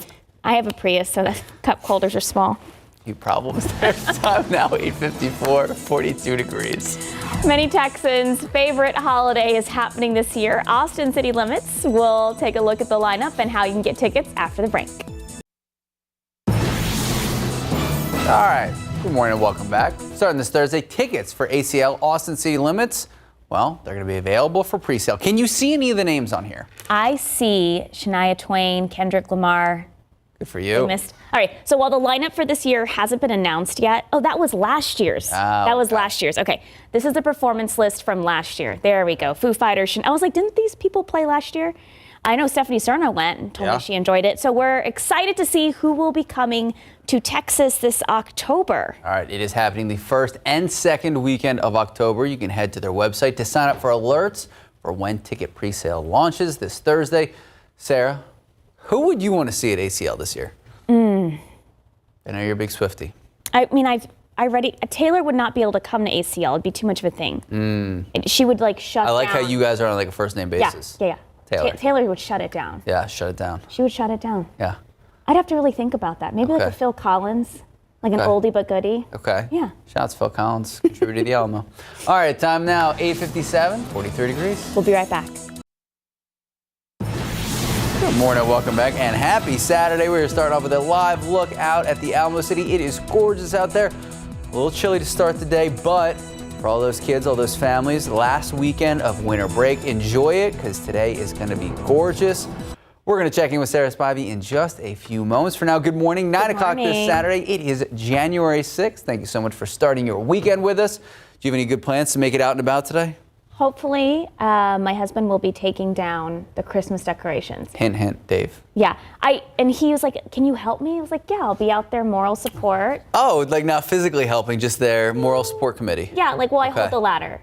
I have a Prius, so the cup holders are small. You problems there. Time now, 8:54, 42 degrees. Many Texans' favorite holiday is happening this year. Austin City Limits will take a look at the lineup and how you can get tickets after the break. All right. Good morning and welcome back. Starting this Thursday, tickets for ACL Austin City Limits. Well, they're going to be available for pre-sale. Can you see any of the names on here? I see Shania Twain, Kendrick Lamar. Good for you. All right. So while the lineup for this year hasn't been announced yet, that was last year's. That was last year's. Okay. This is the performance list from last year. There we go. Foo Fighters. I was like, didn't these people play last year? I know Stephanie Serna went and told me she enjoyed it. So we're excited to see who will be coming to Texas this October. All right, it is happening the first and second weekend of October. You can head to their website to sign up for alerts for when ticket presale launches this Thursday. Sarah, who would you want to see at ACL this year? I know you're a big Swiftie. I mean, Taylor would not be able to come to ACL. It'd be too much of a thing. She would shut down. I like how you guys are on a first name basis. Yeah. Taylor would shut it down. Yeah, shut it down. She would shut it down. Yeah. I'd have to really think about that. Maybe like a Phil Collins, like an oldie but goodie. Okay. Yeah. Shout out to Phil Collins, contributor to the Alamo. All right, time now, 8:57, 43 degrees. We'll be right back. Good morning, welcome back, and happy Saturday. We're going to start off with a live look out at the Alamo City. It is gorgeous out there. A little chilly to start the day, but for all those kids, all those families, last weekend of winter break, enjoy it because today is going to be gorgeous. We're going to check in with Sarah Spivey in just a few moments. For now, good morning. 9 o'clock this Saturday. It is January 6th. Thank you so much for starting your weekend with us. Do you have any good plans to make it out and about today? Hopefully, my husband will be taking down the Christmas decorations. Hint, hint, Dave. Yeah. And he was like, can you help me? I was like, yeah, I'll be out there, moral support. Oh, not physically helping, just their moral support committee. Yeah, I hold the ladder.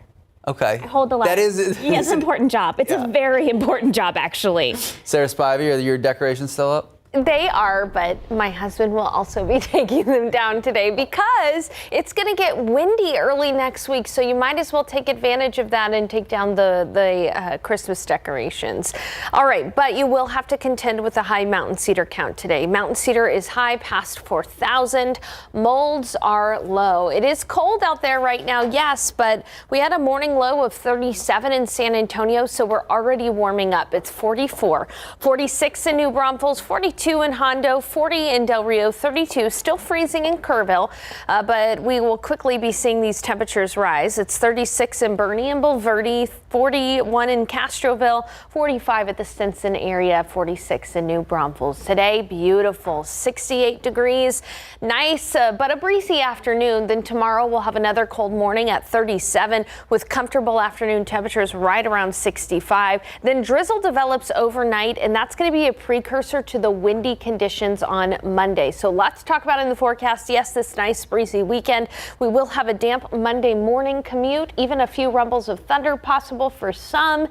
Okay. I hold the ladder. That is yeah, it's an important job. It's a very important job, actually. Sarah Spivey, are your decorations still up? They are, but my husband will also be taking them down today because it's going to get windy early next week. So you might as well take advantage of that and take down the Christmas decorations. All right, but you will have to contend with a high mountain cedar count today. Mountain cedar is high past 4,000. Molds are low. It is cold out there right now, yes, but we had a morning low of 37 in San Antonio, so we're already warming up. It's 44, 46 in New Braunfels, 42 in Hondo, 40 in Del Rio, 32, still freezing in Kerrville, but we will quickly be seeing these temperatures rise. It's 36 in Bernie and Bulverde, 41 in Castroville, 45 at the Stinson area, 46 in New Braunfels. Today, beautiful, 68 degrees, nice, but a breezy afternoon. Then tomorrow we'll have another cold morning at 37 with comfortable afternoon temperatures right around 65. Then drizzle develops overnight, and that's going to be a precursor to the windy conditions on Monday. So lots to talk about in the forecast. Yes, this nice breezy weekend. We will have a damp Monday morning commute, even a few rumbles of thunder possible for some.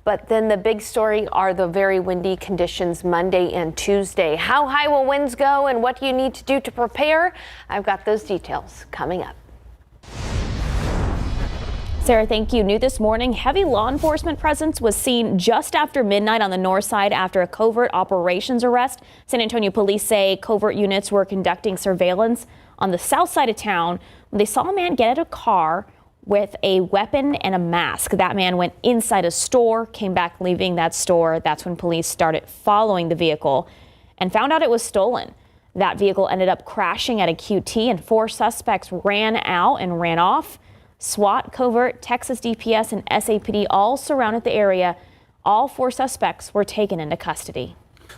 But then the big story are the very windy conditions Monday and Tuesday. How high will winds go and what do you need to do to prepare? I've got those details coming up. Sarah, thank you. New this morning, heavy law enforcement presence was seen just after midnight on the north side after a covert operations arrest. San Antonio police say covert units were conducting surveillance on the south side of town when they saw a man get out of a car with a weapon and a mask. That man went inside a store, came back leaving that store. That's when police started following the vehicle and found out it was stolen. That vehicle ended up crashing at a QT and 4 suspects ran out and ran off. SWAT, covert, Texas DPS, and SAPD all surrounded the area. All 4 suspects were taken into custody.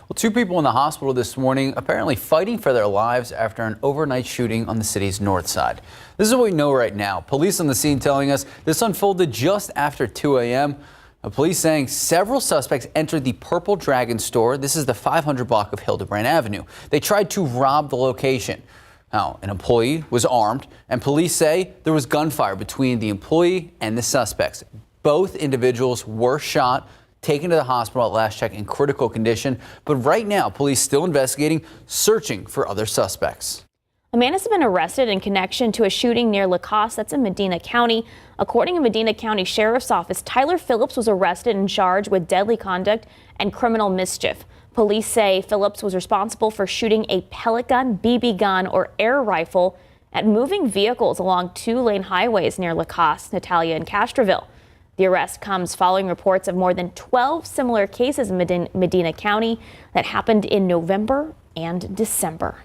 Well, 2 people in the hospital this morning apparently fighting for their lives after an overnight shooting on the city's north side. This is what we know right now. Police on the scene telling us this unfolded just after 2 a.m. Police saying several suspects entered the Purple Dragon store. This is the 500 block of Hildebrand Avenue. They tried to rob the location. Now, an employee was armed, and police say there was gunfire between the employee and the suspects. Both individuals were shot, taken to the hospital at last check in critical condition. But right now, police still investigating, searching for other suspects. A man has been arrested in connection to a shooting near Lacoste, that's in Medina County. According to Medina County Sheriff's Office, Tyler Phillips was arrested and charged with deadly conduct and criminal mischief. Police say Phillips was responsible for shooting a pellet gun, BB gun, or air rifle at moving vehicles along 2-lane highways near Lacoste, Natalia, and Castroville. The arrest comes following reports of more than 12 similar cases in Medina County that happened in November and December.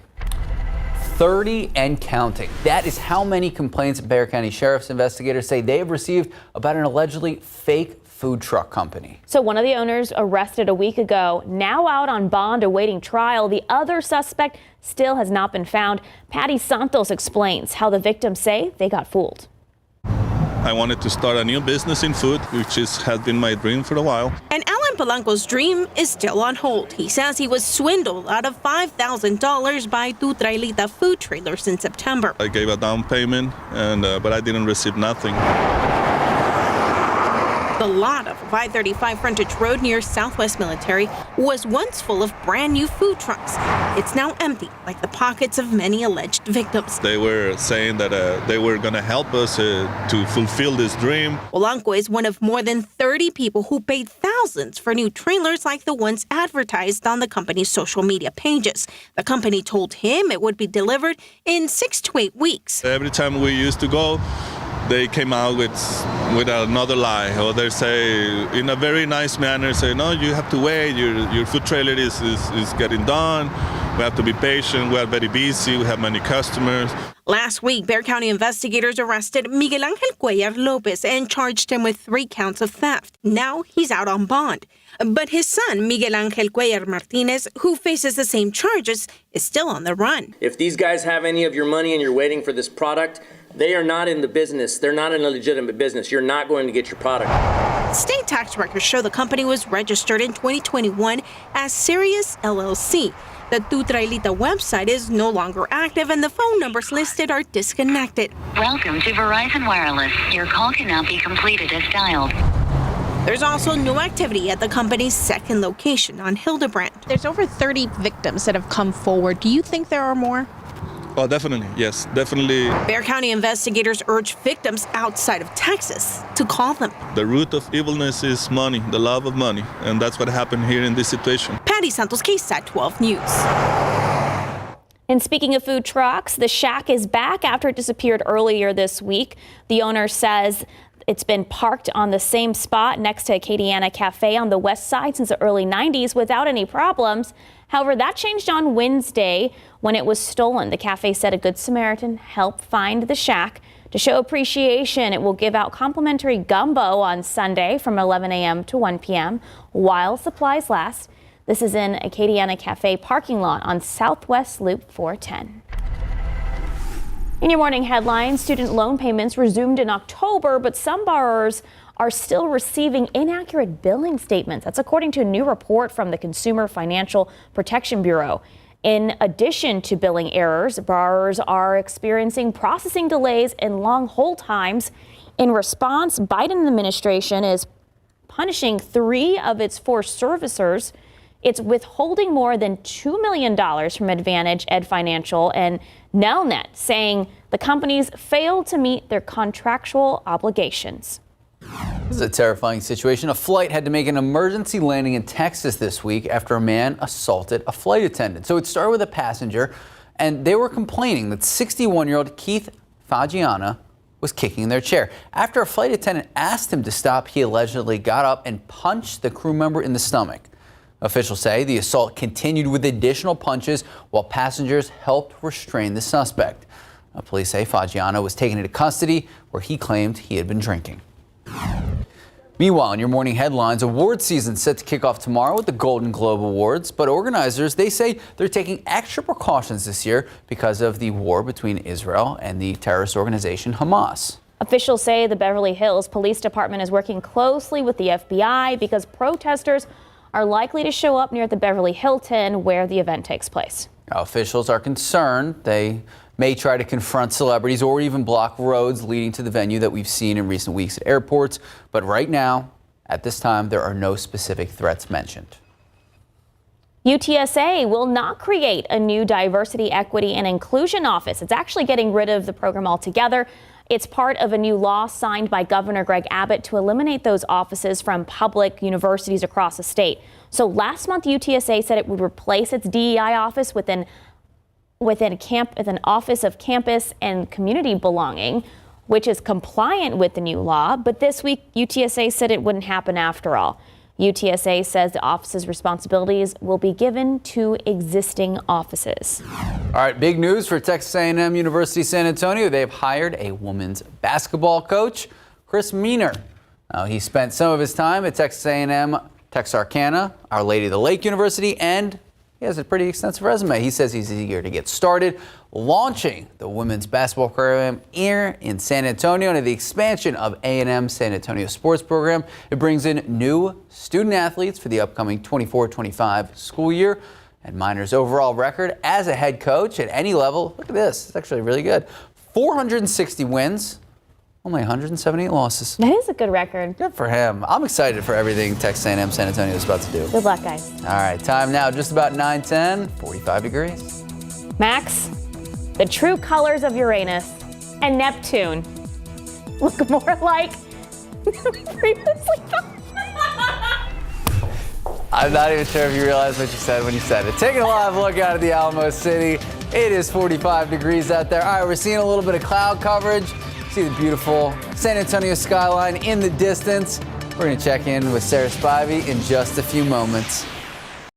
30 and counting. That is how many complaints Bexar County Sheriff's investigators say they have received about an allegedly fake food truck company. So one of the owners arrested a week ago, now out on bond awaiting trial. The other suspect still has not been found. Patty Santos explains how the victims say they got fooled. I wanted to start a new business in food, which has been my dream for a while. And Alan Polanco's dream is still on hold. He says he was swindled out of $5,000 by Tu Trailita food trailers in September. I gave a down payment, but I didn't receive nothing. The lot of 535 Frontage Road near Southwest Military was once full of brand new food trucks. It's now empty, like the pockets of many alleged victims. They were saying that they were going to help us to fulfill this dream. Polanco is one of more than 30 people who paid thousands for new trailers like the ones advertised on the company's social media pages. The company told him it would be delivered in 6 to 8 weeks. Every time we used to go, they came out with another lie, or they say in a very nice manner, say, no, you have to wait, your food trailer is getting done, we have to be patient, we are very busy, we have many customers. Last week, Bexar County investigators arrested Miguel Angel Cuellar Lopez and charged him with 3 counts of theft. Now he's out on bond. But his son, Miguel Angel Cuellar Martinez, who faces the same charges, is still on the run. If these guys have any of your money and you're waiting for this product, they are not in the business. They're not in a legitimate business. You're not going to get your product. State tax records show the company was registered in 2021 as Sirius LLC. The Tu Trailita website is no longer active and the phone numbers listed are disconnected. Welcome to Verizon Wireless. Your call cannot be completed as dialed. There's also new activity at the company's second location on Hildebrand. There's over 30 victims that have come forward. Do you think there are more? Oh, definitely. Yes, definitely. Bexar County investigators urge victims outside of Texas to call them. The root of evilness is money, the love of money. And that's what happened here in this situation. Patty Santos, KSAT 12 News. And speaking of food trucks, the Shack is back after it disappeared earlier this week. The owner says it's been parked on the same spot next to Acadiana Cafe on the west side since the early 90s without any problems. However, that changed on Wednesday when it was stolen. The cafe said a Good Samaritan helped find the Shack. To show appreciation, it will give out complimentary gumbo on Sunday from 11 a.m. to 1 p.m. while supplies last. This is in Acadiana Cafe parking lot on Southwest Loop 410. In your morning headlines, student loan payments resumed in October, but some borrowers are still receiving inaccurate billing statements. That's according to a new report from the Consumer Financial Protection Bureau. In addition to billing errors, borrowers are experiencing processing delays and long hold times. In response, Biden administration is punishing 3 of its 4 servicers. It's withholding more than $2 million from Advantage Ed Financial and Nelnet, saying the companies failed to meet their contractual obligations. This is a terrifying situation. A flight had to make an emergency landing in Texas this week after a man assaulted a flight attendant. So it started with a passenger, and they were complaining that 61-year-old Keith Fagiana was kicking their chair. After a flight attendant asked him to stop, he allegedly got up and punched the crew member in the stomach. Officials say the assault continued with additional punches while passengers helped restrain the suspect. Police say Fagiana was taken into custody where he claimed he had been drinking. Meanwhile, in your morning headlines, award season set to kick off tomorrow with the Golden Globe Awards, but organizers, they say they're taking extra precautions this year because of the war between Israel and the terrorist organization Hamas. Officials say the Beverly Hills Police Department is working closely with the FBI because protesters are likely to show up near the Beverly Hilton where the event takes place. Officials are concerned they may try to confront celebrities or even block roads leading to the venue that we've seen in recent weeks at airports. But right now, at this time, there are no specific threats mentioned. UTSA will not create a new diversity, equity, and inclusion office. It's actually getting rid of the program altogether. It's part of a new law signed by Governor Greg Abbott to eliminate those offices from public universities across the state. So last month, UTSA said it would replace its DEI office with an Office of Campus and Community Belonging, which is compliant with the new law. But this week, UTSA said it wouldn't happen after all. UTSA says the office's responsibilities will be given to existing offices. All right, big news for Texas A&M University San Antonio. They've hired a women's basketball coach, Chris Meaner. He spent some of his time at Texas A&M, Texarkana, Our Lady of the Lake University, and he has a pretty extensive resume. He says he's eager to get started launching the women's basketball program here in San Antonio and the expansion of A&M San Antonio sports program. It brings in new student athletes for the upcoming 24-25 school year. And Miner's overall record as a head coach at any level, look at this, it's actually really good. 460 wins, only 178 losses. That is a good record. Good for him. I'm excited for everything Texas A&M San Antonio is about to do. Good luck, guys. All right, time now, just about 9:10, 45 degrees. Max, the true colors of Uranus and Neptune look more like previously thought. I'm not even sure if you realized what you said when you said it. Taking a live look out at the Alamo City. It is 45 degrees out there. All right, we're seeing a little bit of cloud coverage. See the beautiful San Antonio skyline in the distance. We're going to check in with Sarah Spivey in just a few moments.